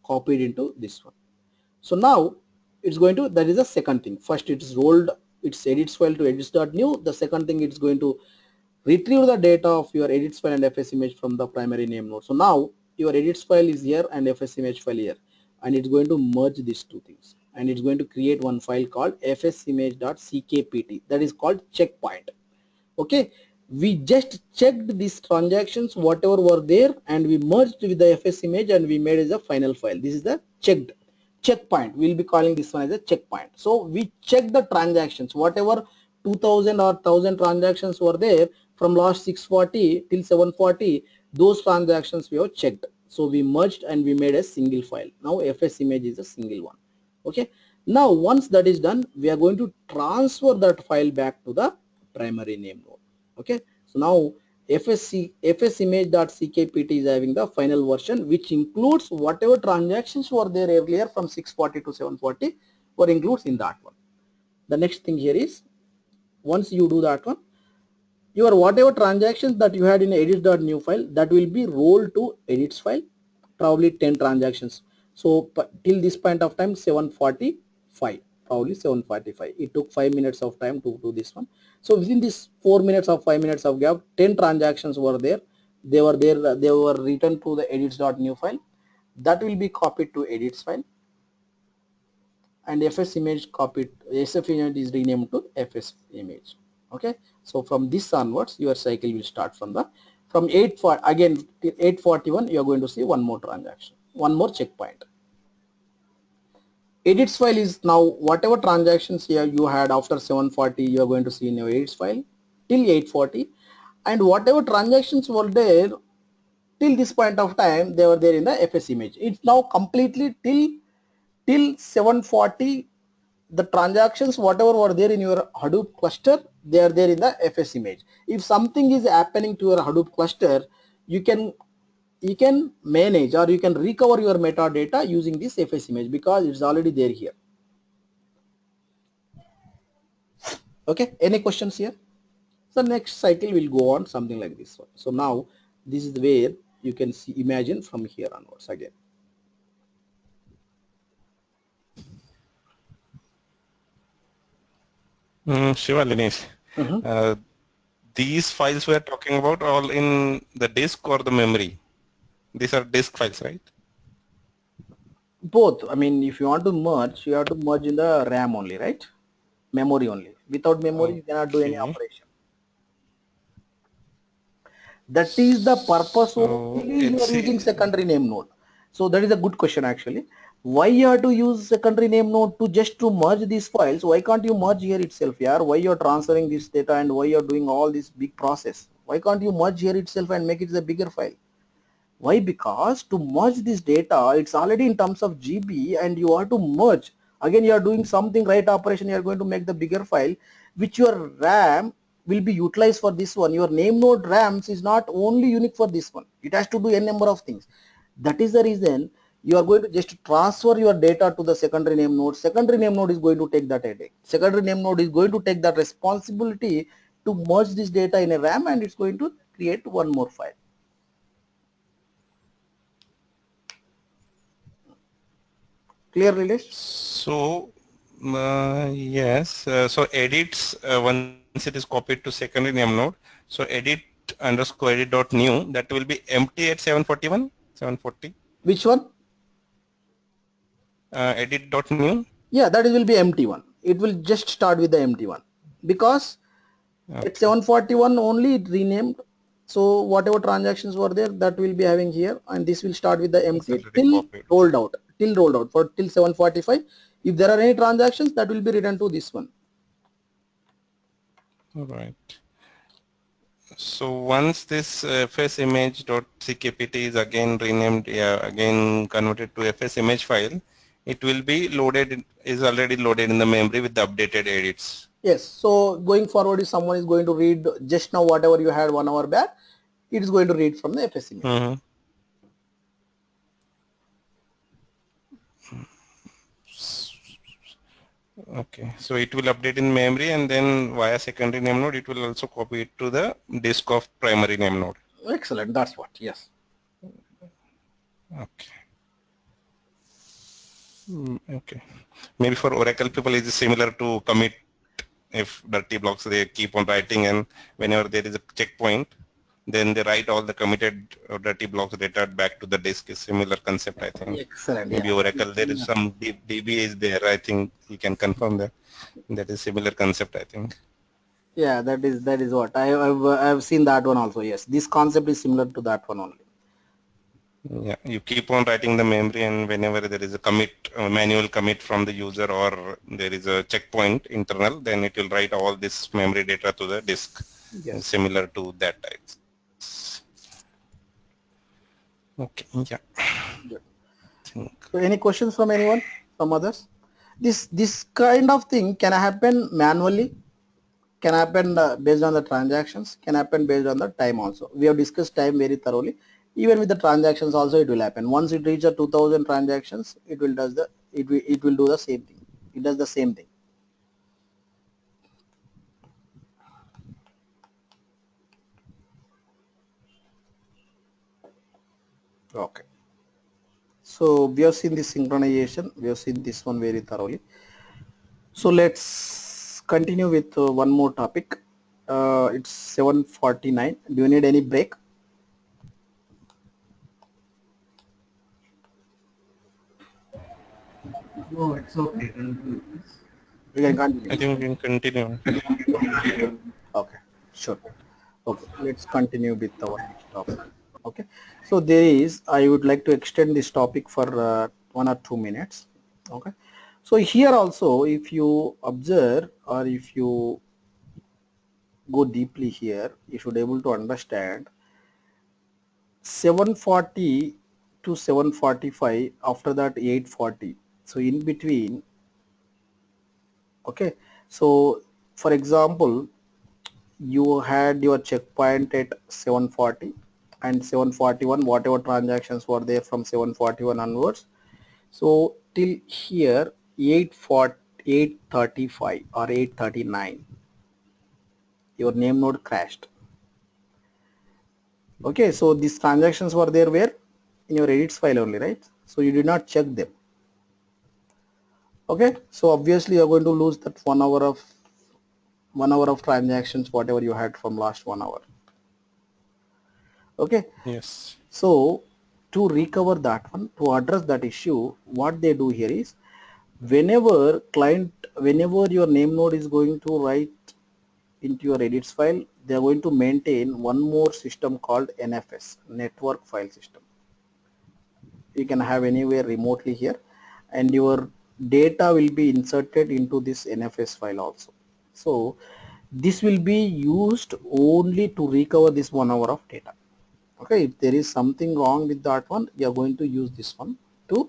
copied into this one. So now it's going to, that is the second thing. First it is rolled its edits file to edits.new. The second thing, it's going to retrieve the data of your edits file and fs image from the primary name node. So now your edits file is here and fs image file here, and it's going to merge these two things, and it's going to create one file called fsimage.ckpt, that is called checkpoint. Okay, we just checked these transactions whatever were there, and we merged with the fs image and we made as a final file. This is the checked checkpoint. We'll be calling this one as a checkpoint. So we check the transactions, whatever 2000 or 1000 transactions were there from last 640 till 740, those transactions we have checked. So we merged and we made a single file. Now fs image is a single one. Okay, now once that is done, we are going to transfer that file back to the primary name node. Okay, so now fsimage.ckpt is having the final version, which includes whatever transactions were there earlier from 640 to 740 were includes in that one. The next thing here is, once you do that one, your whatever transactions that you had in edits.new file, that will be rolled to edits file, probably 10 transactions. So till this point of time 745, probably 745, it took 5 minutes of time to do this one. So within this 4 minutes or 5 minutes of gap, 10 transactions were there. They were written to the edits.new file, that will be copied to edits file, and fs image copied, sf image is renamed to fs image. Okay, so from this onwards your cycle will start from the, from 8 for again 841, you are going to see one more transaction, one more checkpoint. Edits file is now whatever transactions here you had after 740, you are going to see in your edits file till 840, and whatever transactions were there till this point of time, they were there in the fs image. It's now completely till 740, the transactions whatever were there in your Hadoop cluster, they are there in the fs image. If something is happening to your Hadoop cluster, you can manage or you can recover your metadata using this fs image, because it's already there here. Okay, any questions here? So next cycle will go on something like this one. So now this is where you can see, imagine from here onwards again. Shiva, Linesh, Mhm. uh, these files we are talking about all in the disk or the memory? These are disk files, right? Both. I mean, if you want to merge, you have to merge in the RAM only, right? Memory only. Without memory, you cannot do any Okay. operation. That is the purpose So only you are it's using secondary name node. So that is a good question actually. Why you have to use secondary name node to just to merge these files? Why can't you merge here itself? Yeah, why you are transferring this data and why you are doing all this big process? Why can't you merge here itself and make it a bigger file? Why? Because to merge this data, it's already in terms of GB and you have to merge. Again, you are doing something right operation, you are going to make the bigger file, which your RAM will be utilized for this one. Your name node RAMs is not only unique for this one. It has to do a number of things. That is the reason you are going to just transfer your data to the secondary name node. Secondary name node is going to take that headache. Secondary name node is going to take that responsibility to merge this data in a RAM, and it's going to create one more file. Clear, Nilesh? So yes, so edits once it is copied to secondary name node. So edit underscore edit dot new, that will be empty at 741, 740. Which one? Edit dot new. Yeah, that will be empty one. It will just start with the empty one because at Okay. 741 only it renamed. So whatever transactions were there, that will be having here, and this will start with the It's empty already till copied. rolled out, for till 745. If there are any transactions, that will be written to this one. All right. So once this fs image dot ckpt is again renamed, again converted to fs image file, it will be loaded, is already loaded in the memory with the updated edits. Yes. So going forward, if someone is going to read just now whatever you had 1 hour back, it is going to read from the FS image. Mm-hmm. Okay, so it will update in memory and then via secondary name node, it will also copy it to the disk of primary name node. Excellent. That's what. Yes. Okay. Okay. Maybe for Oracle people, it is similar to commit. If dirty blocks, they keep on writing, and whenever there is a checkpoint, then they write all the committed dirty blocks data back to the disk. Is similar concept, I think. Excellent. Maybe Yeah. That is Oracle, there is similar. some DB is there. I think you can confirm that. That is similar concept, I think. Yeah. That is what I've seen that one also. Yes. This concept is similar to that one only. Yeah, you keep on writing the memory, and whenever there is a commit, manual commit from the user, or there is a checkpoint internal, then it will write all this memory data to the disk. Yes. Similar to that types. Okay, yeah. Good. Think. So any questions from anyone, from others? This kind of thing can happen manually, can happen based on the transactions, can happen based on the time also. We have discussed time very thoroughly. Even with the transactions also it will happen. Once it reaches 2000 transactions, it will do the same thing. It does the same thing. Okay. So we have seen this synchronization. We have seen this one very thoroughly. So let's continue with one more topic. It's 7:49. Do you need any break? No, it's okay. Continue, please. We can I continue. think we can continue. Okay, sure. Okay, let's continue with our next topic. Okay, so there is, I would like to extend this topic for 1 or 2 minutes. Okay, so here also, if you observe or if you go deeply here, you should able to understand 740 to 745, after that 840. So in between, okay, so for example, you had your checkpoint at 740 and 741, whatever transactions were there from 741 onwards. So till here 840, 835 or 839, your name node crashed. Okay, so these transactions were there where? In your edits file only, right? So you did not check them. Okay, so obviously you're going to lose that 1 hour of transactions, whatever you had from last 1 hour. Okay, Yes. so to recover that one, to address that issue, what they do here is, whenever your name node is going to write into your edits file, they are going to maintain one more system called NFS, network file system. You can have anywhere remotely here, and your data will be inserted into this NFS file also. So this will be used only to recover this 1 hour of data. Okay, if there is something wrong with that one, you are going to use this one to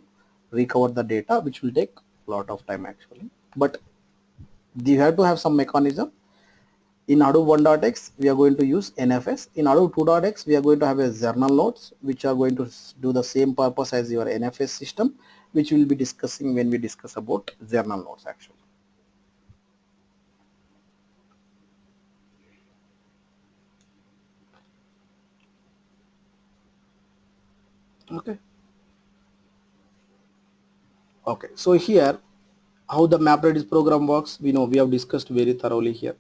recover the data, which will take a lot of time actually, but you have to have some mechanism. In Hadoop 1.x we are going to use NFS. In Hadoop 2.x we are going to have a journal nodes which are going to do the same purpose as your NFS system, which we will be discussing when we discuss about journal nodes actually. Okay, okay, so here how the MapReduce program works, we know we have discussed very thoroughly here.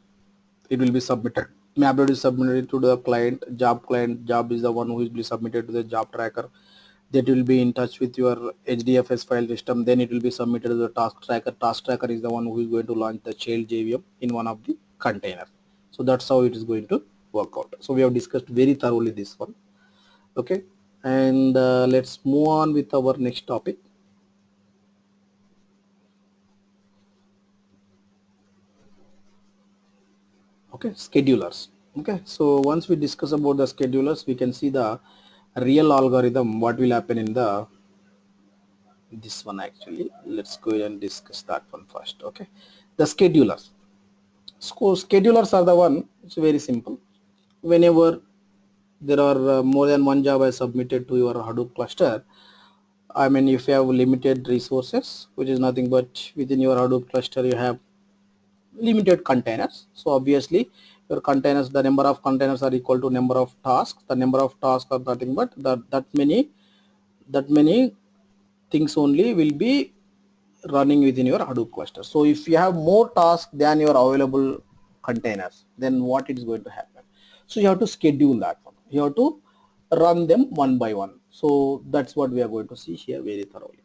It will be submitted. MapReduce is submitted to the client. Job is the one who will be submitted to the job tracker. That will be in touch with your HDFS file system. Then it will be submitted to the task tracker. Task tracker is the one who is going to launch the child JVM in one of the container. So that's how it is going to work out. So we have discussed very thoroughly this one. Okay, and let's move on with our next topic. Okay, schedulers. Okay, so once we discuss about the schedulers, we can see the real algorithm, what will happen in the this one. Actually, let's go ahead and discuss that one first. Okay, the schedulers. So schedulers are the one, it's very simple. Whenever there are more than one job I submitted to your Hadoop cluster, I mean, if you have limited resources, which is nothing but within your Hadoop cluster you have limited containers. So obviously your containers, the number of containers are equal to number of tasks. The number of tasks are nothing but that many things only will be running within your Hadoop cluster. So if you have more tasks than your available containers, then what is going to happen? So you have to schedule that one. You have to run them one by one. So that's what we are going to see here very thoroughly.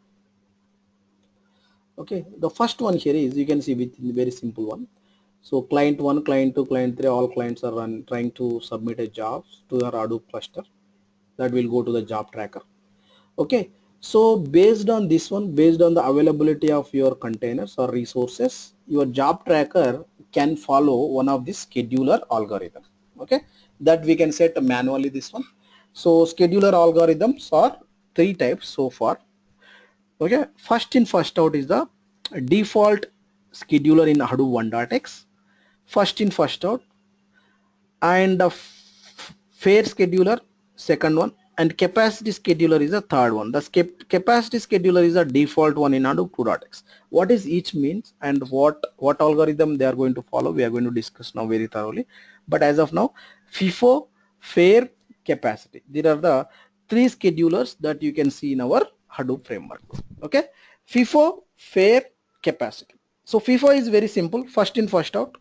Okay, the first one here is, you can see with very simple one. So client 1, client 2, client 3, all clients are trying to submit a job to your Hadoop cluster. That will go to the job tracker. Okay, so based on this one, based on the availability of your containers or resources, your job tracker can follow one of the scheduler algorithm. Okay, that we can set manually this one. So scheduler algorithms are three types so far. Okay, first in first out is the default scheduler in Hadoop 1.x. First in first out, and the fair scheduler second one, and capacity scheduler is the third one. The capacity scheduler is the default one in Hadoop 2.x. What is each means and what algorithm they are going to follow, we are going to discuss now very thoroughly. But as of now, FIFO, fair, capacity, there are the three schedulers that you can see in our Hadoop framework. Okay, FIFO, fair, capacity. So FIFO is very simple, first in first out.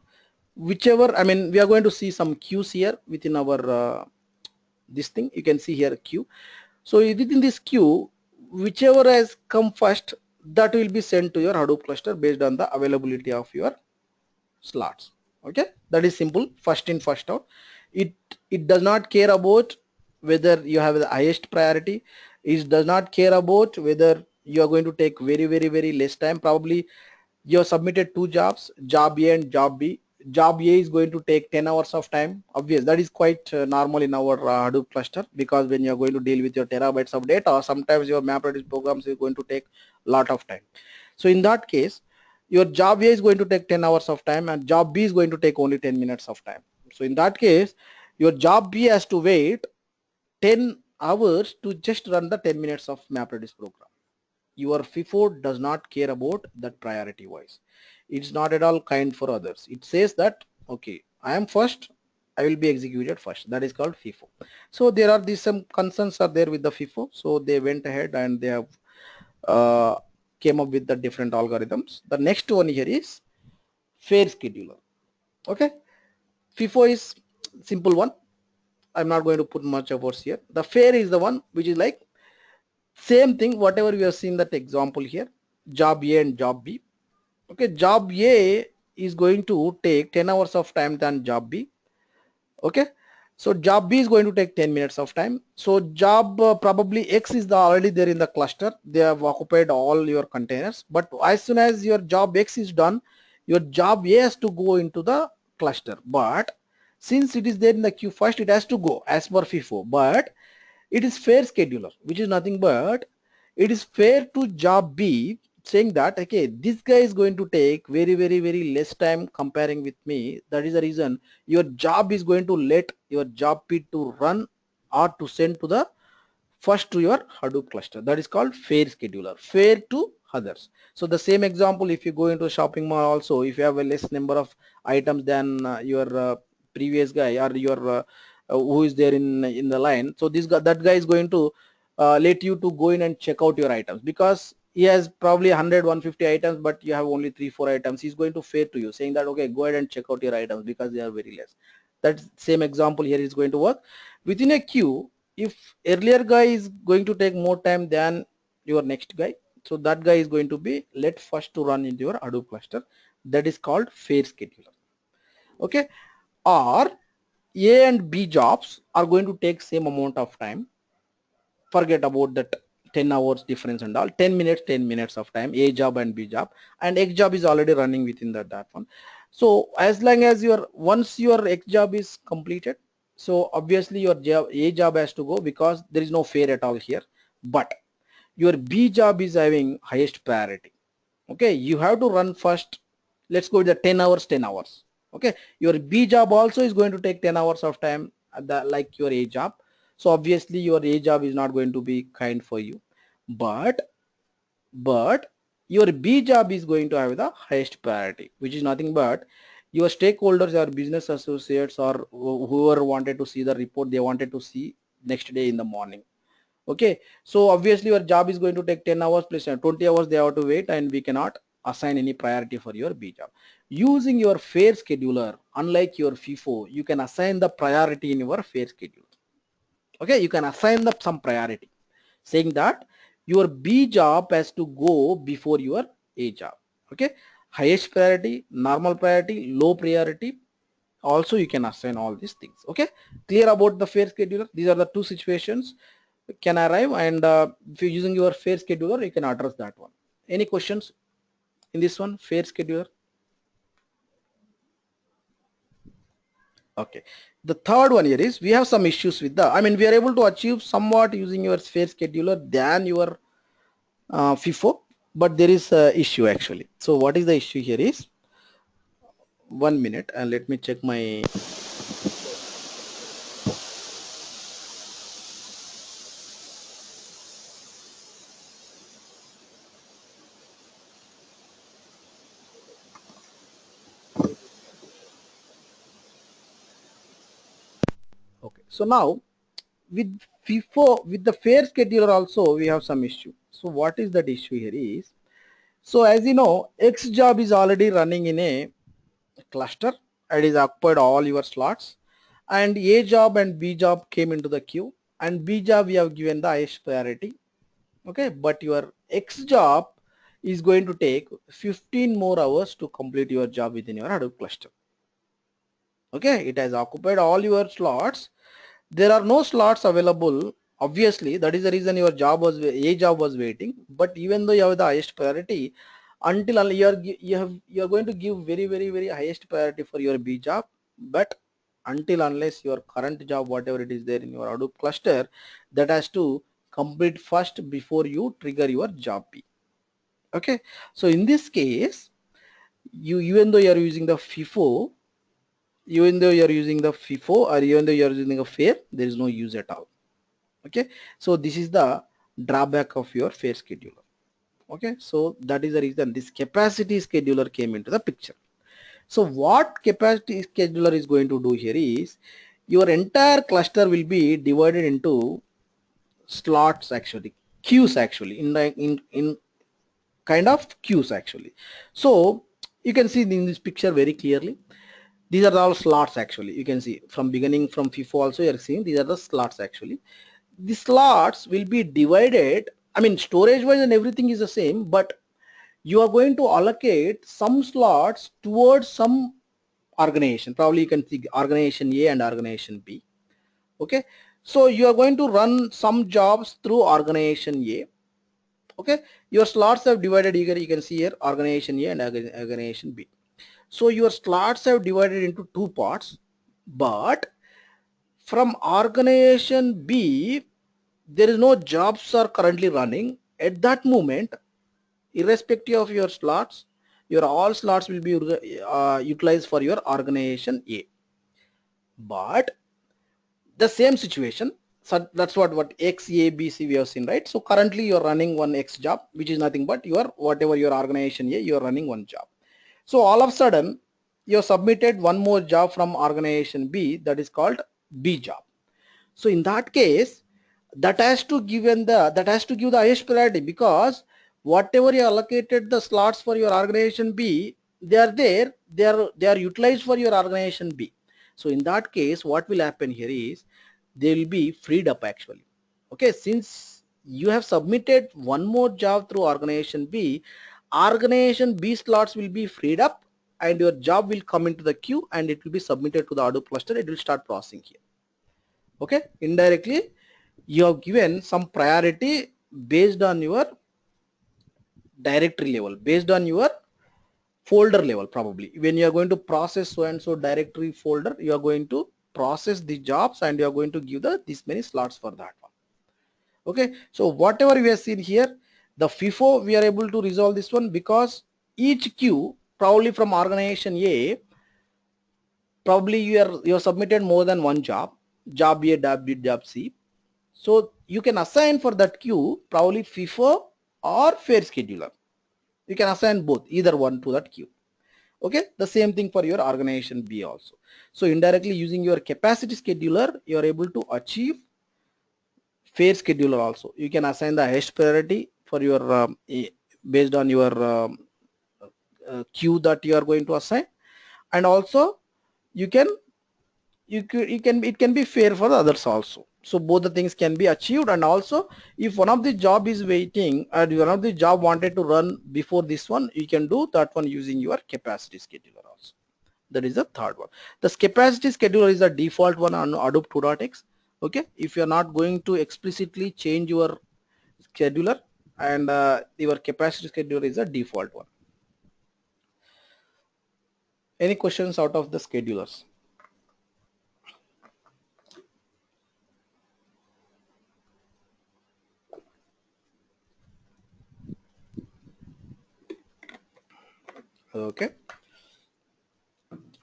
Whichever, I mean, we are going to see some queues here within our this thing. You can see here queue. So within this queue, whichever has come first, that will be sent to your Hadoop cluster based on the availability of your slots. Okay, that is simple, first in first out. It does not care about whether you have the highest priority. It does not care about whether you are going to take very less time. Probably you have submitted two jobs, job A and job B. Job A is going to take 10 hours of time. Obvious, that is quite normal in our Hadoop cluster, because when you're going to deal with your terabytes of data, sometimes your MapReduce programs is going to take a lot of time. So in that case, your job A is going to take 10 hours of time and job B is going to take only 10 minutes of time. So in that case, your job B has to wait 10 hours to just run the 10 minutes of MapReduce program. Your FIFO does not care about that priority wise. It's not at all kind for others. It says that, okay, I am first, I will be executed first. That is called FIFO. So there are these some concerns are there with the FIFO. So they went ahead and they have uh, came up with the different algorithms. The next one here is fair scheduler. Okay, FIFO is simple one. I'm not going to put much efforts here. The fair is the one which is like same thing, whatever we have seen that example here, job A and job B. Okay, job A is going to take 10 hours of time than job B. Okay, so job B is going to take 10 minutes of time. So job probably X is already there in the cluster. They have occupied all your containers. But as soon as your job X is done, your job A has to go into the cluster. But since it is there in the queue first, it has to go as per FIFO. But it is fair scheduler, which is nothing but it is fair to job B, saying that, okay, this guy is going to take very less time comparing with me. That is the reason your job is going to let your job B to run or to send to the first to your Hadoop cluster. That is called fair scheduler, fair to others. So the same example, if you go into a shopping mall also, if you have a less number of items than your previous guy or your who is there in the line, so this guy, that guy is going to let you to go in and check out your items, because he has probably 100 150 items, but you have only 3 4 items. He's going to fair to you saying that okay, go ahead and check out your items because they are very less. That same example here is going to work within a queue. If earlier guy is going to take more time than your next guy, so that guy is going to be let first to run into your Hadoop cluster. That is called fair scheduler. Okay, or A and B jobs are going to take same amount of time. Forget about that 10 hours difference and all. 10 minutes of time, A job and B job, and X job is already running within that one. So as long as your once your X job is completed, so obviously your job, A job has to go because there is no fair at all here, but your B job is having highest priority. Okay, you have to run first. Let's go with the 10 hours 10 hours. Okay, your B job also is going to take 10 hours of time at the, like your A job. So obviously your A job is not going to be kind for you, but your B job is going to have the highest priority, which is nothing but your stakeholders or business associates or whoever wanted to see the report, they wanted to see next day in the morning. Okay, so obviously your job is going to take 10 hours plus 20 hours they have to wait, and we cannot assign any priority for your B job. Using your fair scheduler, unlike your FIFO, you can assign the priority in your fair schedule. Okay, you can assign the some priority saying that your B job has to go before your A job. Okay, highest priority, normal priority, low priority, also you can assign all these things. Okay, clear about the fair scheduler? These are the two situations can arrive, and if you're using your fair scheduler, you can address that one. Any questions in this one, fair scheduler? Okay, the third one here is we have some issues with the, I mean, we are able to achieve somewhat using your fair scheduler than your FIFO, but there is a issue actually. So what is the issue here is, 1 minute and let me check my. Okay, so now with FIFO, with the fair scheduler also we have some issue. So what is that issue here is, so as you know, X job is already running in a cluster. It is occupied all your slots, and A job and B job came into the queue, and B job we have given the highest priority. Okay, but your X job is going to take 15 more hours to complete your job within your Hadoop cluster. Okay, it has occupied all your slots. There are no slots available. Obviously, that is the reason your job was, A job was waiting. But even though you have the highest priority, until you are going to give very highest priority for your B job. But until unless your current job, whatever it is there in your Hadoop cluster, that has to complete first before you trigger your job B. Okay, so in this case, you, even though you are using the FIFO, even though you are using the FIFO or even though you are using a fair, there is no use at all. Okay, so this is the drawback of your fair scheduler. Okay, so that is the reason this capacity scheduler came into the picture. So what capacity scheduler is going to do here is, your entire cluster will be divided into slots actually, queues actually, in kind of queues actually. So you can see in this picture very clearly, these are all slots actually. You can see from beginning, from FIFO also you are seeing these are the slots actually. The slots will be divided, I mean storage wise and everything is the same, but you are going to allocate some slots towards some organization. Probably you can see organization A and organization B. Okay, so you are going to run some jobs through organization A. Okay, your slots have divided, you can see here organization A and organization B. So your slots have divided into two parts, but from organization B, there is no jobs are currently running at that moment. Irrespective of your slots, your all slots will be utilized for your organization A. But the same situation, so that's what X, A, B, C we have seen, right? So currently you're running one X job, which is nothing but your whatever your organization A, you're running one job. So all of a sudden you submitted one more job from organization B, that is called B job. So in that case, that has to give the highest priority, because whatever you allocated the slots for your organization B, they are there, they are utilized for your organization B. So in that case, what will happen here is they will be freed up actually. Okay, since you have submitted one more job through organization B slots will be freed up and your job will come into the queue and it will be submitted to the Hadoop cluster. It will start processing here. Okay, indirectly you have given some priority based on your directory level, based on your folder level. Probably when you are going to process so and so directory folder, you are going to process the jobs and you are going to give the this many slots for that one. Okay, so whatever we have seen here, the FIFO we are able to resolve this one because each queue probably from organization A, probably you are submitted more than one job A, job B, job C. So you can assign for that queue probably FIFO or fair scheduler. You can assign both, either one to that queue. Okay, the same thing for your organization B also. So indirectly using your capacity scheduler, you are able to achieve fair scheduler also. You can assign the highest priority for your based on your queue that you are going to assign, and also you can it can be fair for the others also. So both the things can be achieved. And also if one of the job is waiting and one of the job wanted to run before this one, you can do that one using your capacity scheduler also. That is the third one. The capacity scheduler is the default one on Hadoop 2.x. Okay, if you are not going to explicitly change your scheduler, and your capacity scheduler is a default one. Any questions out of the schedulers? Okay,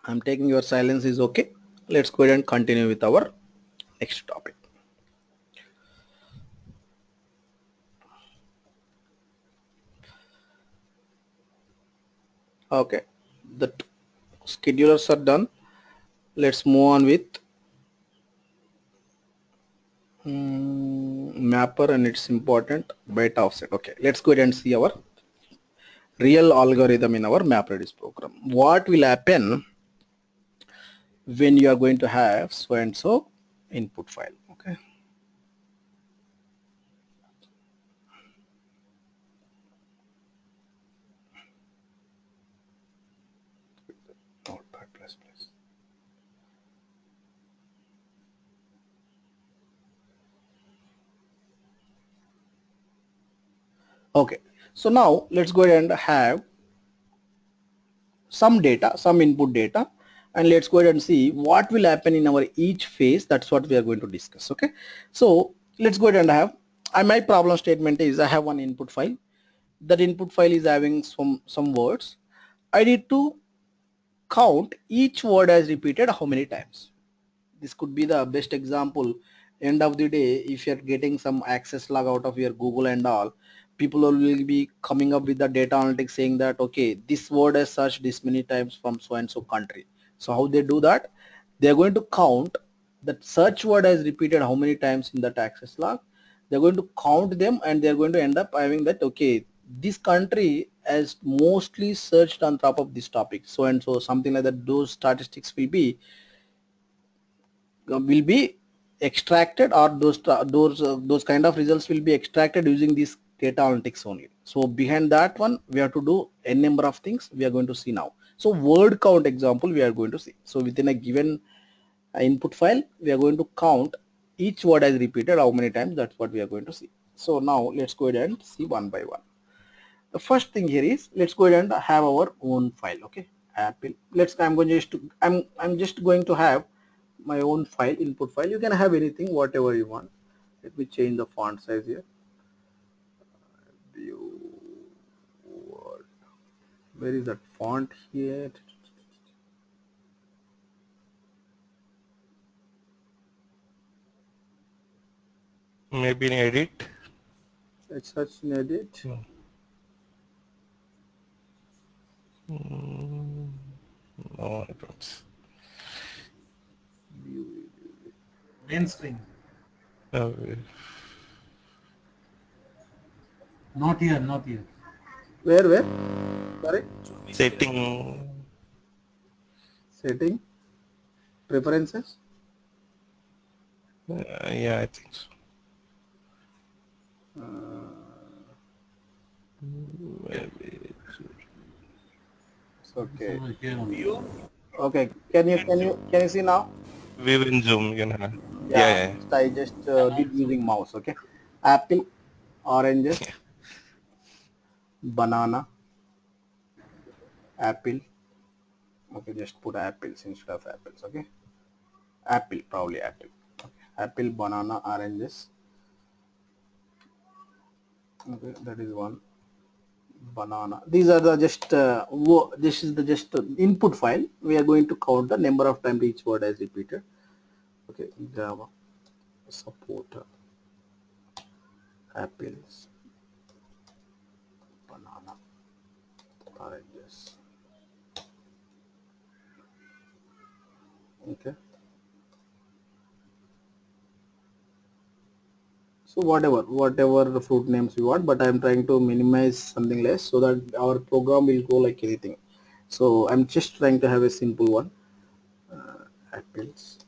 I'm taking your silence is okay. Let's go ahead and continue with our next topic. Okay, the schedulers are done. Let's move on with mapper, and it's important byte offset. Okay, let's go ahead and see our real algorithm in our MapReduce program. What will happen when you are going to have so and so input file? Okay, notepad plus plus. Okay, so now let's go ahead and have some data, some input data, and let's go ahead and see what will happen in our each phase. That's what we are going to discuss. Okay, so let's go ahead and have, my problem statement is I have one input file. That input file is having some words. I need to count each word as repeated how many times. This could be the best example. End of the day, if you're getting some access log out of your Google and all, people will be coming up with the data analytics saying that okay, this word has searched this many times from so and so country. So how they do that? They're going to count that search word has repeated how many times in that access log. They're going to count them and they're going to end up having that okay, this country has mostly searched on top of this topic so and so, something like that. Those statistics will be extracted, or those kind of results will be extracted using this data analytics only. So behind that one we have to do n number of things we are going to see now. So word count example we are going to see. So within a given input file we are going to count each word as repeated how many times. That's what we are going to see. So now let's go ahead and see one by one. The first thing here is let's go ahead and have our own file. Okay, Apple. I'm just going to have my own file, input file. You can have anything, whatever you want. Let me change the font size here. View word. Where is that font here? Maybe in edit. Let's search in edit. No, I don't. Main screen. Okay. Not here, not here. Where? Sorry. Setting. Setting. Preferences. Yeah, I think so. Maybe. Okay. Somewhere here only. Okay. Can you see now? View in Zoom, you know. Yeah, Yeah. yeah, I just did using mouse. Okay. Apple, oranges, yeah. banana, apple. Okay. Just put apples instead of apples. Okay. Apple, probably apple. Okay. Apple, banana, oranges. Okay. That is one. Banana. These are the just this is the just input file. We are going to count the number of times each word is repeated. Okay. Java support apples, banana, oranges. Okay. So whatever the fruit names you want, but I'm trying to minimize something less so that our program will go like anything. So I'm just trying to have a simple one. Apples,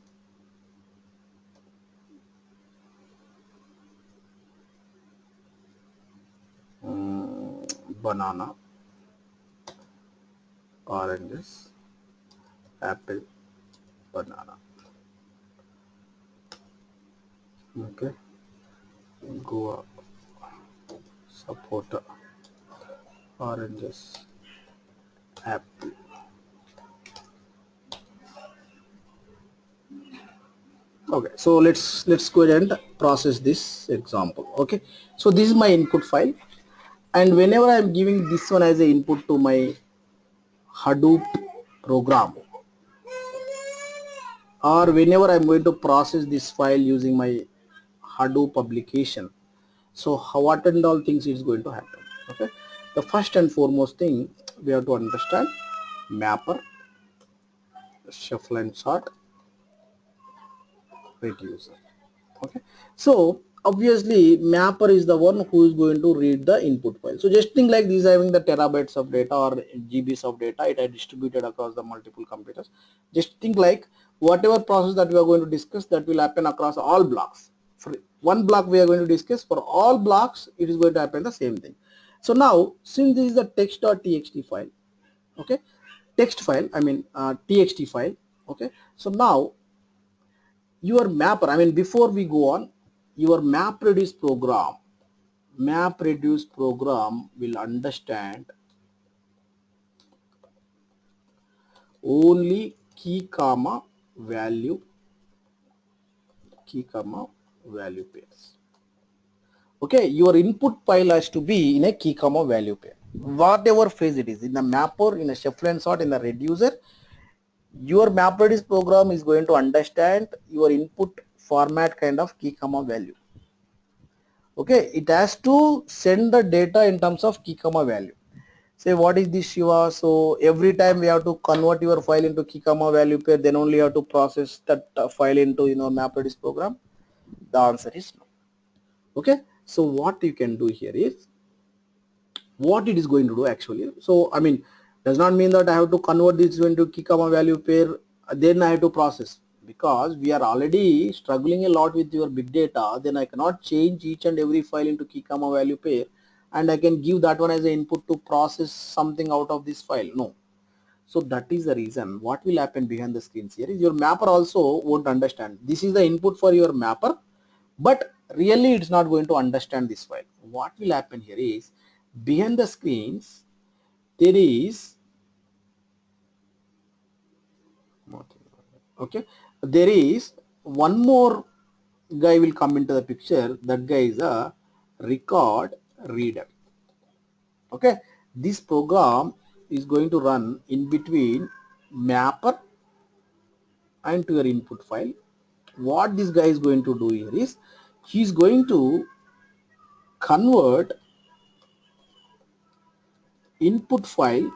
banana, oranges, apple, banana. Okay. Go up. Support oranges, apple. Okay, so let's go ahead and process this example. Okay, so this is my input file, and whenever I'm giving this one as a input to my Hadoop program, or whenever I'm going to process this file using my Hadoop application, so what and all things is going to happen. Okay, the first and foremost thing we have to understand: mapper, shuffle and sort, reducer. Okay, so obviously mapper is the one who is going to read the input file. So just think like this, having the terabytes of data or GBs of data, it is distributed across the multiple computers. Just think like whatever process that we are going to discuss, that will happen across all blocks. For one block we are going to discuss, for all blocks it is going to happen the same thing. So now since this is a text.txt file, okay, text file, I mean txt file. Okay, so now your mapper, I mean before we go on, your MapReduce program will understand only value key comma value pairs. Okay, your input file has to be in a key comma value pair, whatever phase it is, in the mapper, in a shuffle and sort, in the reducer. Your MapReduce program is going to understand your input format kind of key comma value. Okay, it has to send the data in terms of key comma value. Say what is this, Shiva? So every time we have to convert your file into key comma value pair, then only you have to process that file into MapReduce program. The answer is no. Okay, so what you can do here is, what it is going to do actually. So I mean, does not mean that I have to convert this into key comma value pair, then I have to process, because we are already struggling a lot with your big data. Then I cannot change each and every file into key comma value pair and I can give that one as an input to process something out of this file. No. So that is the reason. What will happen behind the screens here is, your mapper also won't understand. This is the input for your mapper, but really it's not going to understand this file. What will happen here is, behind the screens there is, okay, there is one more guy will come into the picture. That guy is a record reader. Okay, this program is going to run in between mapper and to your input file. What this guy is going to do here is, he is going to convert input file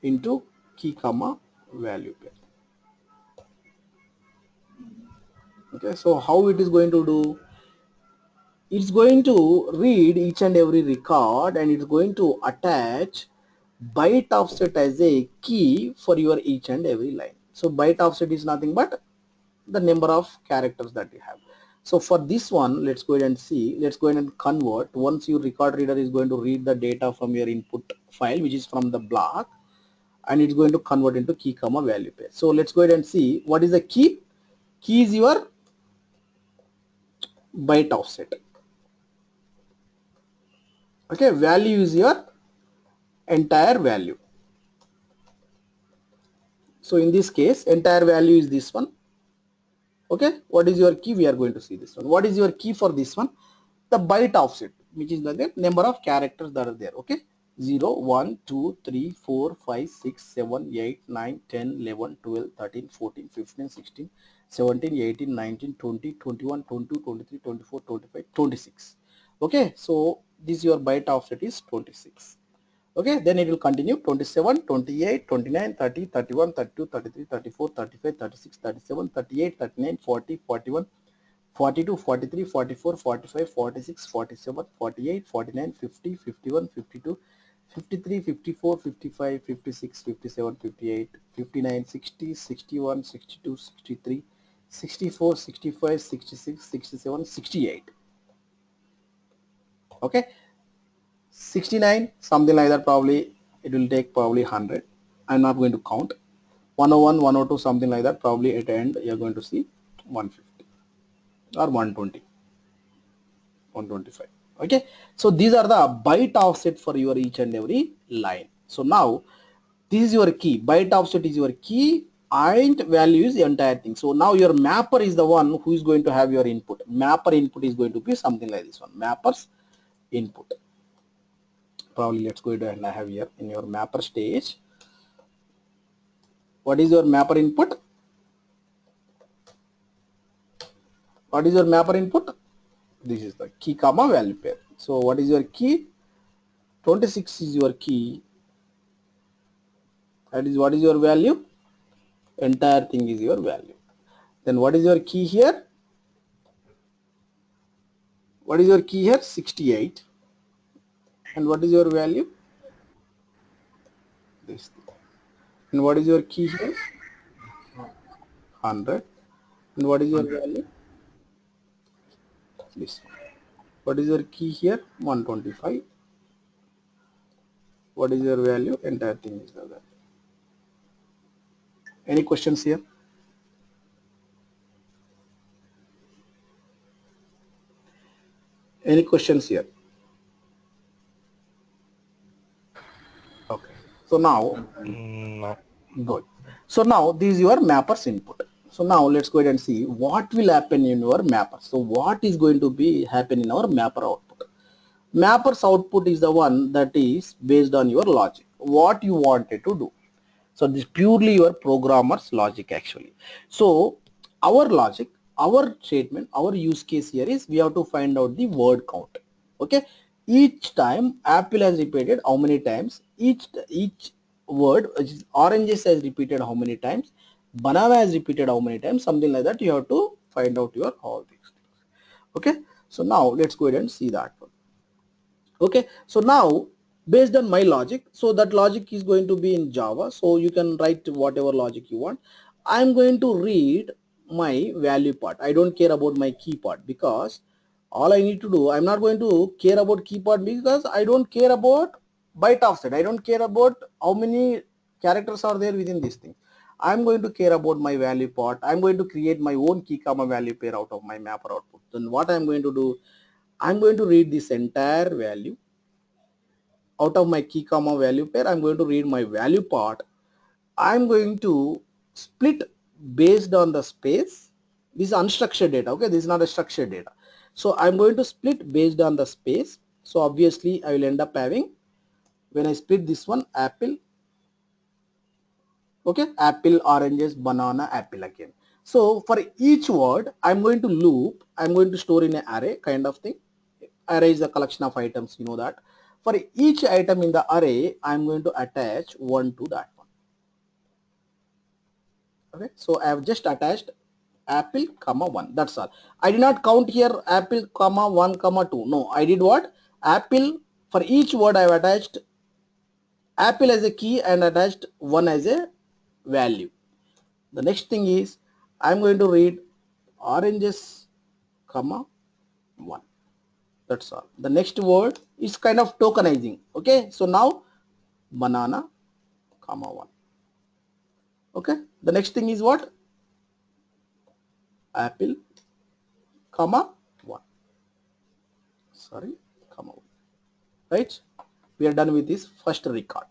into key comma value pair. Okay, so how it is going to do? it's going to read each and every record and it's going to attach byte offset as a key for your each and every line. So byte offset is nothing but the number of characters that you have. So for this one, let's go ahead and see. Let's go ahead and convert. Once your record reader is going to read the data from your input file, which is from the block, and it's going to convert into key comma value pair. So let's go ahead and see what is the key. Key is your byte offset. Okay, value is your entire value. So in this case, entire value is this one. Okay, what is your key? We are going to see this one. What is your key for this one? The byte offset, which is the number of characters that are there. Okay, 0 1 2 3 4 5 6 7 8 9 10 11 12 13 14 15 16 17 18 19 20 21 22 23 24 25 26. Okay, so this your byte offset is 26. Okay, then it will continue 27, 28, 29, 30, 31, 32, 33, 34, 35, 36, 37, 38, 39, 40, 41, 42, 43, 44, 45, 46, 47, 48, 49, 50, 51, 52, 53, 54, 55, 56, 57, 58, 59, 60, 61, 62, 63, 64, 65, 66, 67, 68. Okay, 69, something like that, probably it will take probably 100. I'm not going to count. 101, 102, something like that, probably at the end you're going to see 150 or 120, 125. Okay, so these are the byte offset for your each and every line. So now this is your key. Byte offset is your key and value is the entire thing. So now your mapper is the one who is going to have your input. Mapper input is going to be something like this one. Mapper's input. Probably let's go ahead and I have here in your mapper stage. What is your mapper input? What is your mapper input? This is the key comma value pair. So what is your key? 26 is your key. That is what is your value? Entire thing is your value. Then what is your key here? What is your key here? 68. And what is your value? This thing. And what is your key here? 100. And what is your 100. value? This one. What is your key here? 125. What is your value? Entire thing is the value. Any questions here? Any questions here? Okay. So now, No. good. So now this is your mapper's input. So now let's go ahead and see what will happen in your mapper. So what is going to be happen in our mapper output? Mapper's output is the one that is based on your logic, what you wanted to do. So this purely your programmer's logic actually. So our logic, our statement, our use case here is we have to find out the word count. Okay, each time apple has repeated how many times, each word, which is oranges, has repeated how many times, banana has repeated how many times, something like that. You have to find out your all these things. Okay, so now let's go ahead and see that one. Okay, so now based on my logic, so that logic is going to be in Java, so you can write whatever logic you want. I'm going to read my value part. I don't care about my key part, because all I need to do, I'm not going to care about key part because I don't care about byte offset. I don't care about how many characters are there within this thing. I'm going to care about my value part. I'm going to create my own key comma value pair out of my mapper output. Then what I'm going to do, I'm going to read this entire value out of my key comma value pair. I'm going to read my value part. I'm going to split based on the space. This is unstructured data. Okay, this is not a structured data. So I'm going to split based on the space. So obviously I will end up having, when I split this one, apple, okay, apple, oranges, banana, apple again. So for each word, I'm going to loop, I'm going to store in an array kind of thing. Array is a collection of items, you know that. For each item in the array, I'm going to attach one to that one. Okay, so I have just attached apple comma 1. That's all. I did not count here apple comma 1 comma 2. No, I did what? Apple, for each word I have attached apple as a key and attached 1 as a value. The next thing is I'm going to read oranges comma 1. That's all. The next word is kind of tokenizing. Okay, so now banana comma 1. Okay, the next thing is what? Apple comma 1. Sorry, comma 1. Right? We are done with this first record.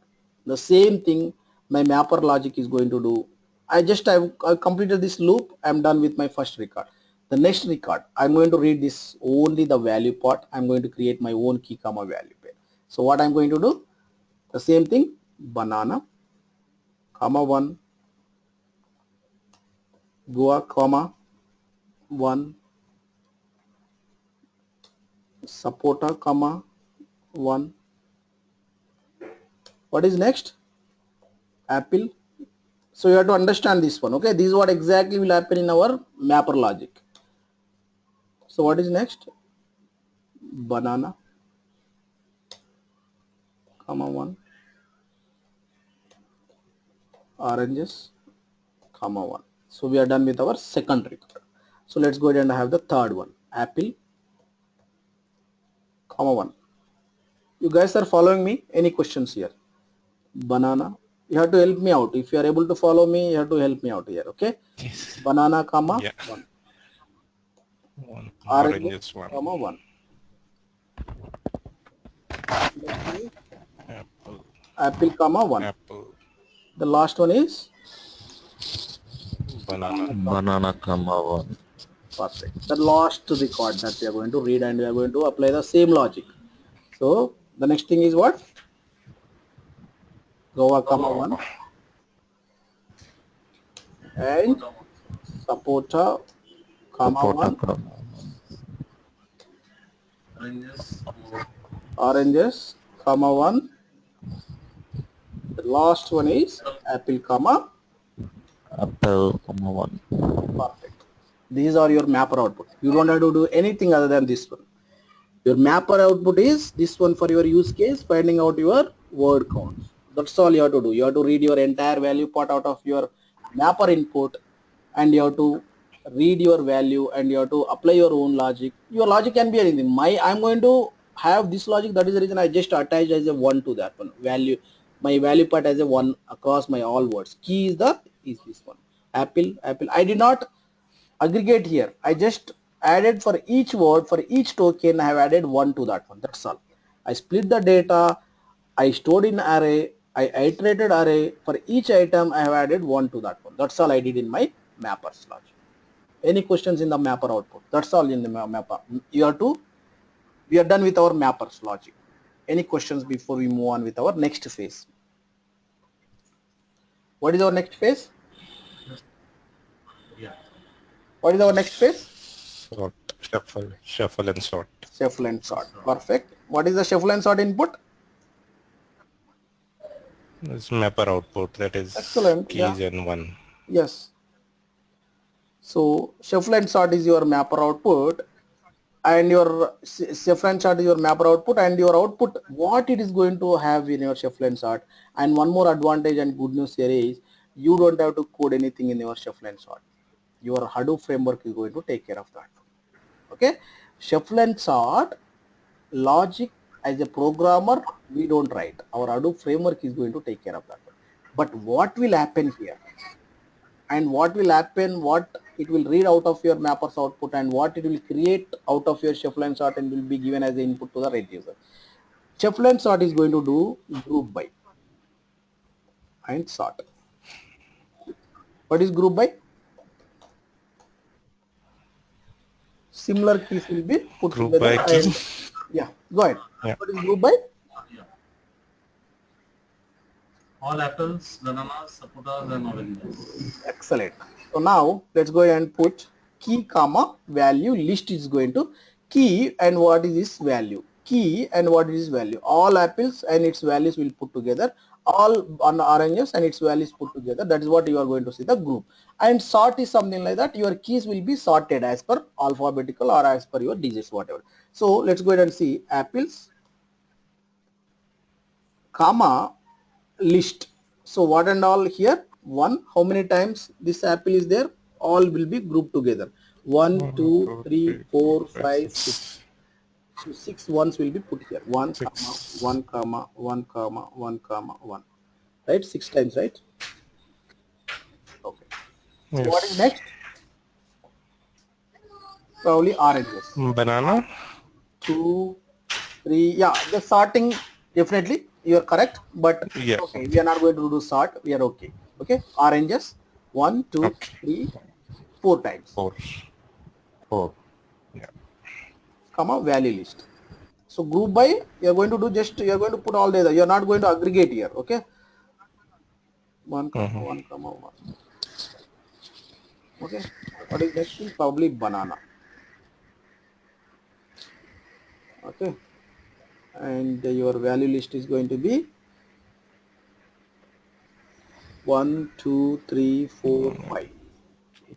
The same thing my mapper logic is going to do. I've completed this loop. I'm done with my first record. The next record, I'm going to read this only the value part. I'm going to create my own key comma value pair. So what I'm going to do? The same thing, banana comma 1, Goa comma 1, Sapota comma 1. What is next? Apple. So you have to understand this one. Okay, this is what exactly will happen in our mapper logic. So what is next? Banana comma 1, oranges comma 1. So we are done with our second record. So let's go ahead and have the third one, apple comma 1. You guys are following me? Any questions here? Banana, you have to help me out. If you are able to follow me, you have to help me out here. Okay, Yes. banana comma Yeah. 1, One. oranges Oranges one. comma 1. Apple. Apple comma 1. Apple. The last one is Banana. Banana comma 1. perfect. The last record that we are going to read, and we are going to apply the same logic. So the next thing is what? Goa comma 1 and Sapota comma Sapota 1, comma Oranges. oranges comma 1. The last one is apple comma. apple comma 1. Perfect. These are your mapper output. You don't have to do anything other than this one. Your mapper output is this one for your use case, finding out your word counts. That's all you have to do. You have to read your entire value part out of your mapper input, and you have to read your value, and you have to apply your own logic. Your logic can be anything. I'm going to have this logic. That is the reason I just attached as a 1 to that one value. My value part as a 1 across my all words. Key is this one. Apple. I did not aggregate here. I just added for each word, for each token, I have added 1 to that one. That's all. I split the data, I stored in array, I iterated array. For each item, I have added 1 to that one. That's all I did in my mappers logic. Any questions in the mapper output? That's all in the mapper. We are done with our mappers logic. Any questions before we move on with our next phase? What is our next phase? Yeah. What is our next phase? Sort. Shuffle. Shuffle and sort. Shuffle and sort. Perfect. What is the shuffle and sort input? This mapper output, that is Excellent. Yeah. keys and 1. Yes. So shuffle and sort is your mapper output, and your shuffle and sort is your mapper output, and your output, what it is going to have in your shuffle and sort. And one more advantage and good news here is you don't have to code anything in your shuffle and sort. Your Hadoop framework is going to take care of that. Okay. Shuffle and sort logic as a programmer we don't write. Our Hadoop framework is going to take care of that. But what will happen here? And what will happen, what it will read out of your mappers output, and what it will create out of your shuffle and sort, and will be given as an input to the reducer. Shuffle and sort is going to do group by and sort. What is group by? Similar keys will be put Group together by key. and yeah, go ahead. Yeah. What is group by? Yeah. All apples, bananas, sapotas, and oranges. Excellent. So now let's go ahead and put key comma value list is going to key, and what is this value? Key and what is this value? All apples and its values will put together. all on oranges and its values put together. That is what you are going to see the group. And sort is something like that. Your keys will be sorted as per alphabetical or as per your digits, whatever. So let's go ahead and see apples, comma, list. So what and all here? One, how many times this apple is there? All will be grouped together. One, 1, two, 2, three, 3, 4, four, 5, five, 6. 6. So 6 ones will be put here. 1, comma, 6. 1, comma, 1, comma, 1, comma, 1. Right? 6 times, right? Okay. So what is Yes. next? Probably oranges. Banana? 2, 3. Yeah, the sorting definitely you're correct, but it's Yeah. okay. We are not going to do sort. We are okay. Okay. Oranges. 1, 2, Okay. 3, 4 times. 4. 4. Yeah. Comma value list. So group by you're going to do just you're going to put all the you're not going to aggregate here. Okay. 1, comma, Mm-hmm. 1, comma, 1. Okay. What is next thing? Probably banana. Okay. And your value list is going to be 1, 2, 3, 4, 5.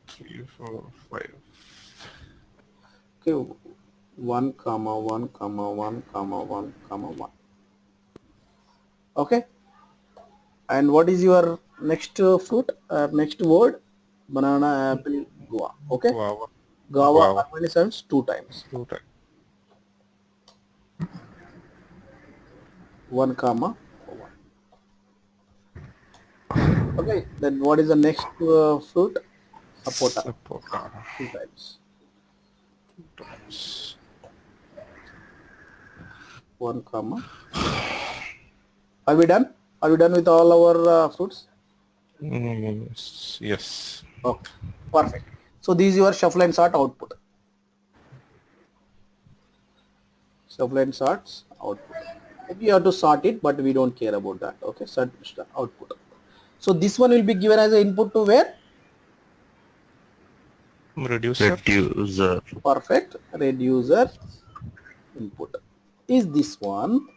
3, 4, 5. Okay, 1 comma 1 comma 1 comma 1 comma 1. Okay, and what is your next fruit, next word? Banana, apple, guava. Okay, Guava. guava Guava. how many times? 2 times. 2 times. 1 comma 1. Okay, then what is the next fruit? Sapota, Sapota. 2 times. 2 times. 1 comma. Are we done? Are we done with all our fruits? Yes. Yes. Okay, perfect. So this is your shuffle and sort output. Shuffle and sorts output. Maybe you have to sort it, but we don't care about that. Okay, sort output. So this one will be given as an input to where? Reducer. Reducer. Perfect. Reducer input is this one.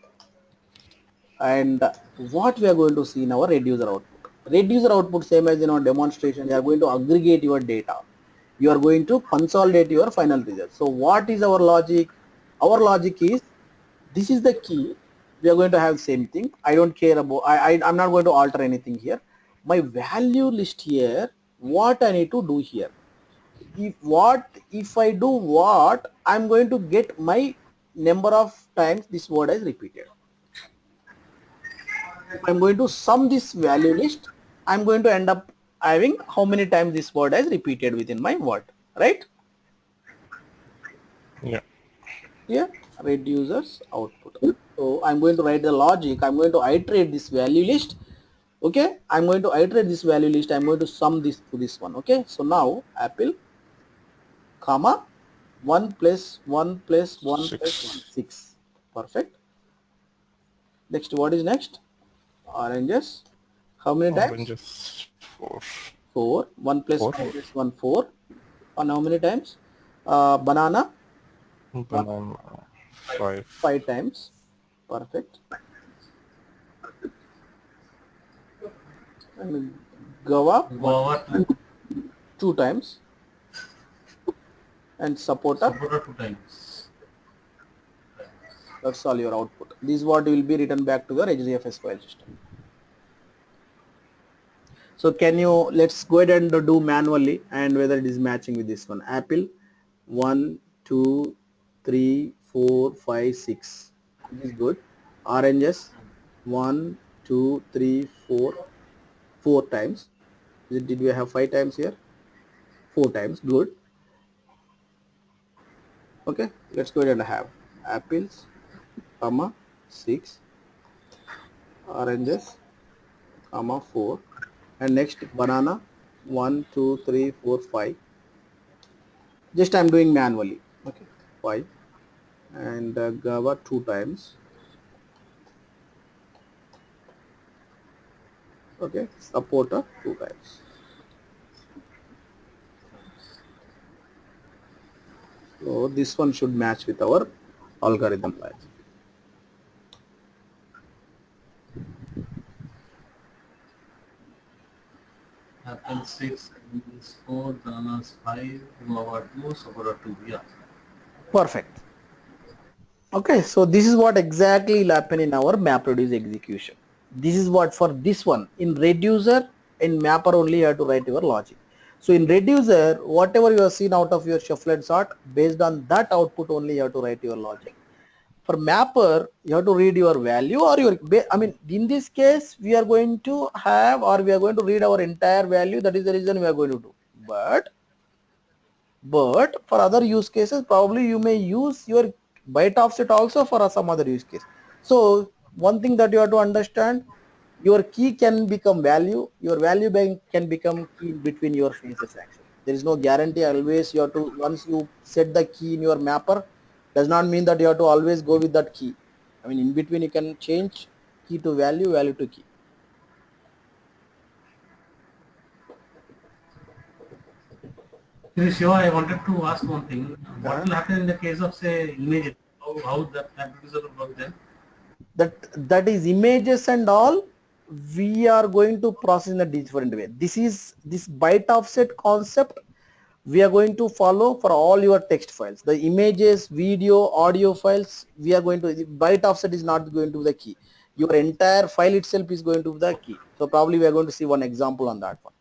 And what we are going to see in our reducer output. Reducer output, same as in our demonstration, you are going to aggregate your data. You are going to consolidate your final result. So what is our logic? Our logic is this is the key. We are going to have same thing. I don't care about, I'm not going to alter anything here. My value list here, what I need to do here. If I do what, I'm going to get my number of times this word is repeated. If I'm going to sum this value list, I'm going to end up having how many times this word is repeated within my word, right? Yeah. Here, reducers output. So I'm going to write the logic. I'm going to iterate this value list. Okay, I'm going to iterate this value list. I'm going to sum this to this one. Okay, so now apple, comma, 1 plus 1 plus 1 plus 1, 6. 6. Perfect. Next, what is next? Oranges. How many times? Oranges. 4. 4. 1 plus 4. 1 plus 1, 4. And how many times? Banana. 1, Banana. 5. 5 times. Perfect. And guava. 1, Guava 2 times. And supporter. supporter 2 times. That's all your output. This is what will be written back to your HDFS file system. So can you, let's go ahead and do manually and whether it is matching with this one. Apple 1, 2, 3, 4, 5, 6. This is good. Oranges 1, 2, 3, 4, 4 times. Did we have 5 times here? 4 times. Good. Okay. Let's go ahead and have apples, comma 6, oranges, comma 4, and next banana 1, 2, 3, 4, 5. Just I'm doing manually. Okay, 5, and guava 2 times. Okay, supporter 2 times. So this one should match with our algorithm file. Apple 6, Windows 4, Bananas 5, Guava 2, Sakura 2. Yeah. Perfect. Okay, so this is what exactly will happen in our MapReduce execution. This is what for this one. In reducer, in mapper only you have to write your logic. So in reducer, whatever you have seen out of your shuffle and sort, based on that output only you have to write your logic. For mapper, you have to read your value or your, I mean, in this case, we are going to have or we are going to read our entire value. That is the reason we are going to do. But for other use cases, probably you may use your byte offset also for some other use case. So one thing that you have to understand, your key can become value, your value bank can become key in between your phases actually. There is no guarantee. Always you have to, once you set the key in your mapper, does not mean that you have to always go with that key. I mean, in between you can change key to value, value to key. Hey, Shiva, I wanted to ask one thing. What Uh-huh. will happen in the case of, say, images? How that MapReduce will work then? That is images and all, we are going to process in a different way. This byte offset concept we are going to follow for all your text files. The images, video, audio files, we are going to, byte offset is not going to be the key. Your entire file itself is going to be the key. So probably we are going to see one example on that one.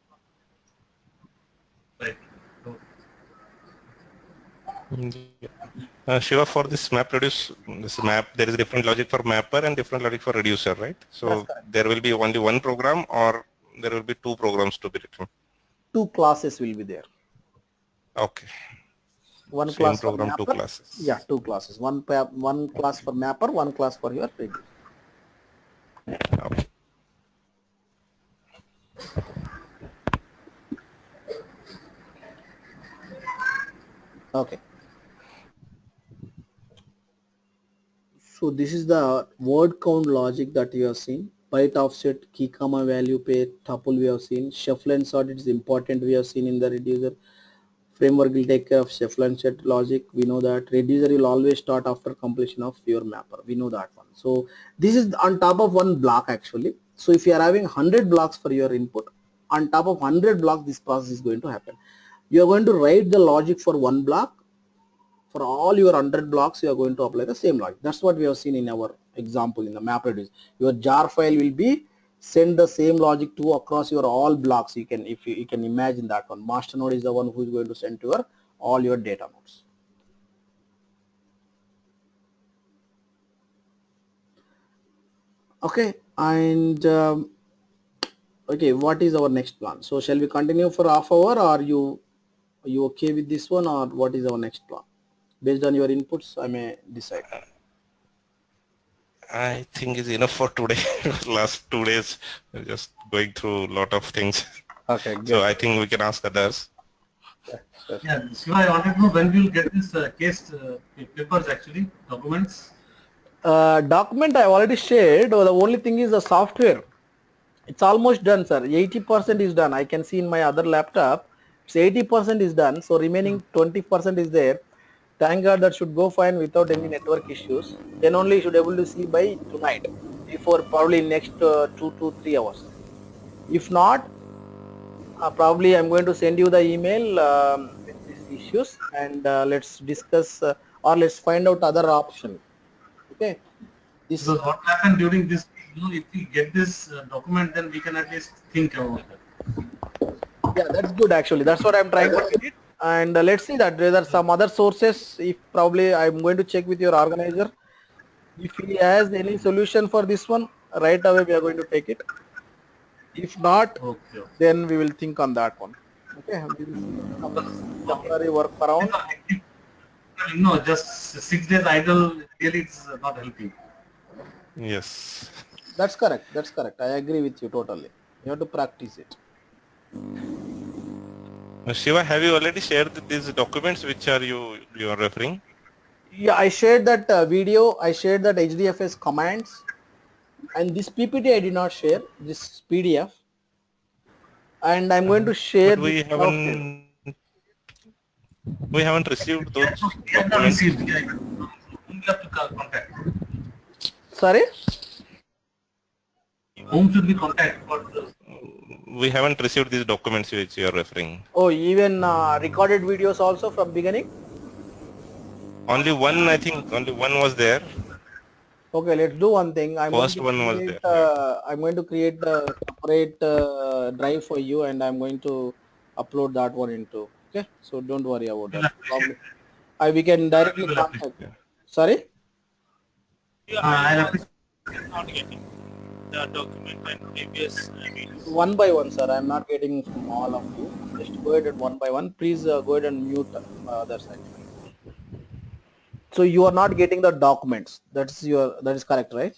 Right. So, Yeah. Shiva, for this MapReduce, this map, there is different logic for mapper and different logic for reducer, right? That's So correct. there will be only one program, or there will be two programs to be written. Two classes will be there. Okay. One Same class for program, two mapper. Yeah, classes. two classes. One class for mapper, one class for your reducer. Okay. Okay. So this is the word count logic that you have seen. Byte offset, key comma value pair, tuple we have seen. Shuffle and sort, it is important, we have seen in the reducer. Framework will take care of shuffle and set logic. We know that reducer will always start after completion of your mapper. We know that one. So this is on top of one block actually. So if you are having 100 blocks for your input, on top of 100 blocks, this process is going to happen. You are going to write the logic for one block. For all your 100 blocks, you are going to apply the same logic. That's what we have seen in our example in the MapReduce. Your jar file will be send the same logic to across your all blocks. You can, if you can imagine that one, master node is the one who is going to send to your all your data nodes. Okay, and okay, what is our next plan? So shall we continue for half hour, or are you okay with this one, or what is our next plan? Based on your inputs, I may decide. I think is enough for today. Last 2 days, we're just going through a lot of things. Okay, So good. I think we can ask others. Yeah, sure. yeah, Shiva, I wanted to know when we will get this case papers actually, documents. Document I already shared. The only thing is the software. It's almost done, sir. 80% is done. I can see in my other laptop. It's 80% is done. So remaining 20% is there. Thank God that should go fine without any network issues. Then only you should able to see by tonight, before probably next 2 to 3 hours. If not, probably I'm going to send you the email with these issues, and let's discuss or let's find out other option. Okay. This Because what happened during this, if we get this document, then we can at least think about it. Yeah, that's good actually. That's what I'm trying to get it. And let's see that there are some other sources. If probably I'm going to check with your organizer. If he has any solution for this one, right away we are going to take it. If not, Okay, okay. then we will think on that one. Okay, we will see some Because, temporary work around. just 6 days idle, really it's not helping. Yes. That's correct. That's correct. I agree with you totally. You have to practice it. Shiva, have you already shared these documents which are you are referring? Yeah, I shared that video. I shared that HDFS commands, and this PPT I did not share. This PDF, and I'm going to share But this software. we haven't received those We have not documents. received. Yeah, whom we have to contact? Sorry. Whom should we contact for this? we haven't received these documents which you are referring. Oh, even recorded videos also from beginning? Only one, I think, only one was there. Okay, let's do one thing. First one was there. Yeah. I'm going to create a separate drive for you, and I'm going to upload that one into. Okay, so don't worry about that. Probably, we can directly contact. Yeah. Sorry. I am not getting the document and previous videos. One by one, sir. I'm not getting from all of you. Just go ahead and one by one. Please go ahead and mute others actually. So you are not getting the documents. That is correct, right?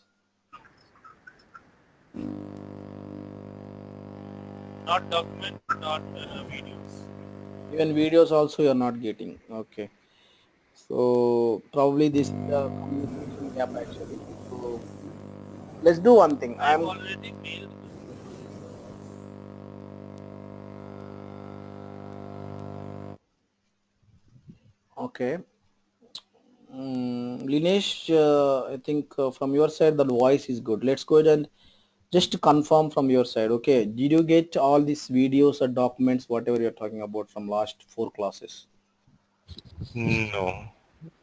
Not document, not videos. Even videos also you are not getting. Okay. So probably this is a communication gap actually. So let's do one thing. I've already mailed. Okay. Linesh, I think from your side the voice is good. Let's go ahead and just confirm from your side. Okay. Did you get all these videos or documents, whatever you're talking about from last 4 classes? No.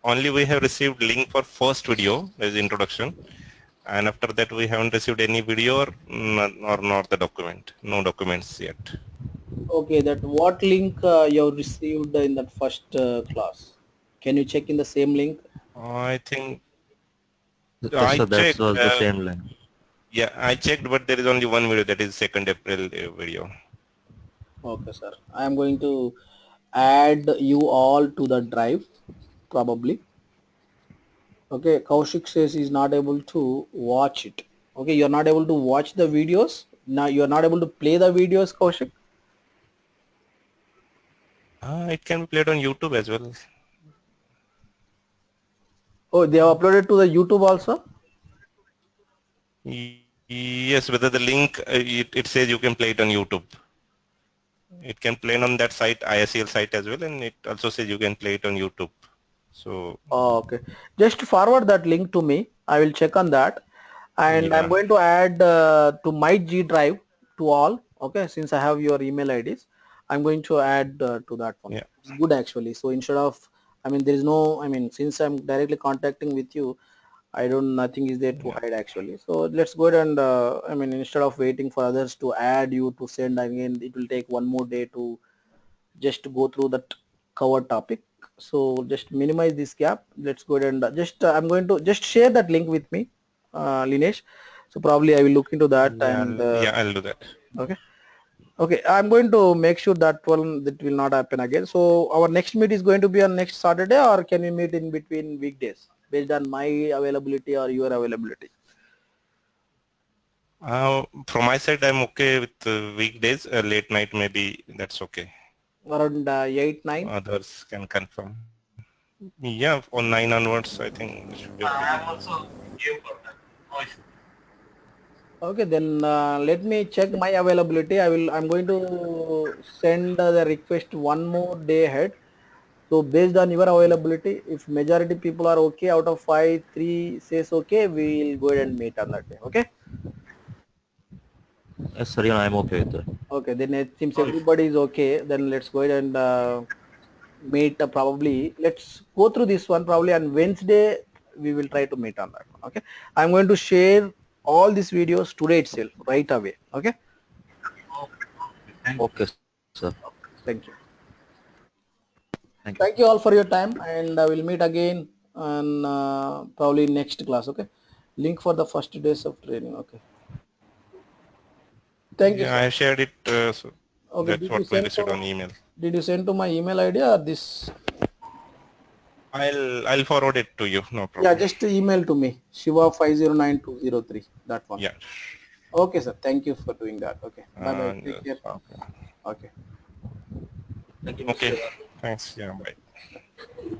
Only we have received link for first video as introduction, and after that we haven't received any video or not the document. No documents yet. Okay. That what link you have received in that first class? Can you check in the same link? I think Yes, I sir, that checked. was the same link. Yeah, I checked, but there is only one video. That is 2nd April video. Okay, sir. I am going to add you all to the drive probably. Okay, Kaushik says he's not able to watch it. Okay, you're not able to watch the videos. Now you're not able to play the videos, Kaushik. It can be played on YouTube as well. Oh, they have uploaded to the YouTube also. Yes, whether the link it says you can play it on YouTube. It can play on that site, ISEL site as well, and it also says you can play it on YouTube. So Oh, okay, just forward that link to me. I will check on that, and I'm yeah, going to add to my G drive to all. Okay, since I have your email IDs, I'm going to add to that one. yeah, It's good actually. So instead of, I mean, there is no, I mean, since I'm directly contacting with you, I don't, nothing is there to yeah, hide actually. So let's go ahead and, I mean, instead of waiting for others to add you to send again, it will take one more day to just go through that cover topic. So just minimize this gap. Let's go ahead and I'm going to just share that link with me, Linesh. So probably I will look into that and, yeah. I'll do that. okay. Okay, I'm going to make sure that one that will not happen again. So our next meet is going to be on next Saturday, or can we meet in between weekdays based on my availability or your availability? From my side, I'm okay with weekdays. Late night maybe that's okay. Around 8, 9? Others can confirm. Yeah, on 9 onwards, I think it should be okay. I am also game for that. No issue. Okay, then let me check my availability. I'm going to send the request one more day ahead. So based on your availability, if majority people are okay out of 5, 3 says okay, we'll go ahead and meet on that day. Okay. Yes, sir, yeah, I'm okay with that. Okay, then it seems No issue. everybody is okay. Then let's go ahead and meet probably. Let's go through this one probably on Wednesday. We will try to meet on that one. Okay. I'm going to share all these videos today itself right away. Okay. Okay. Thank you. Okay, sir. Thank you. Thank you. Thank you all for your time, and I will meet again on probably next class. Okay. Link for the first days of training. Okay. Thank you, Yeah, sir. I shared it. So Okay. that's what we received on email. Did you send to my email ID or this? I'll forward it to you. No Yeah, problem. just email to me. Shiva509203. That one. Yeah. Okay, sir. Thank you for doing that. Okay. Bye bye. Take Yes, care. okay. Okay. Thank you, Okay. Mr. Thanks. Yeah. Bye.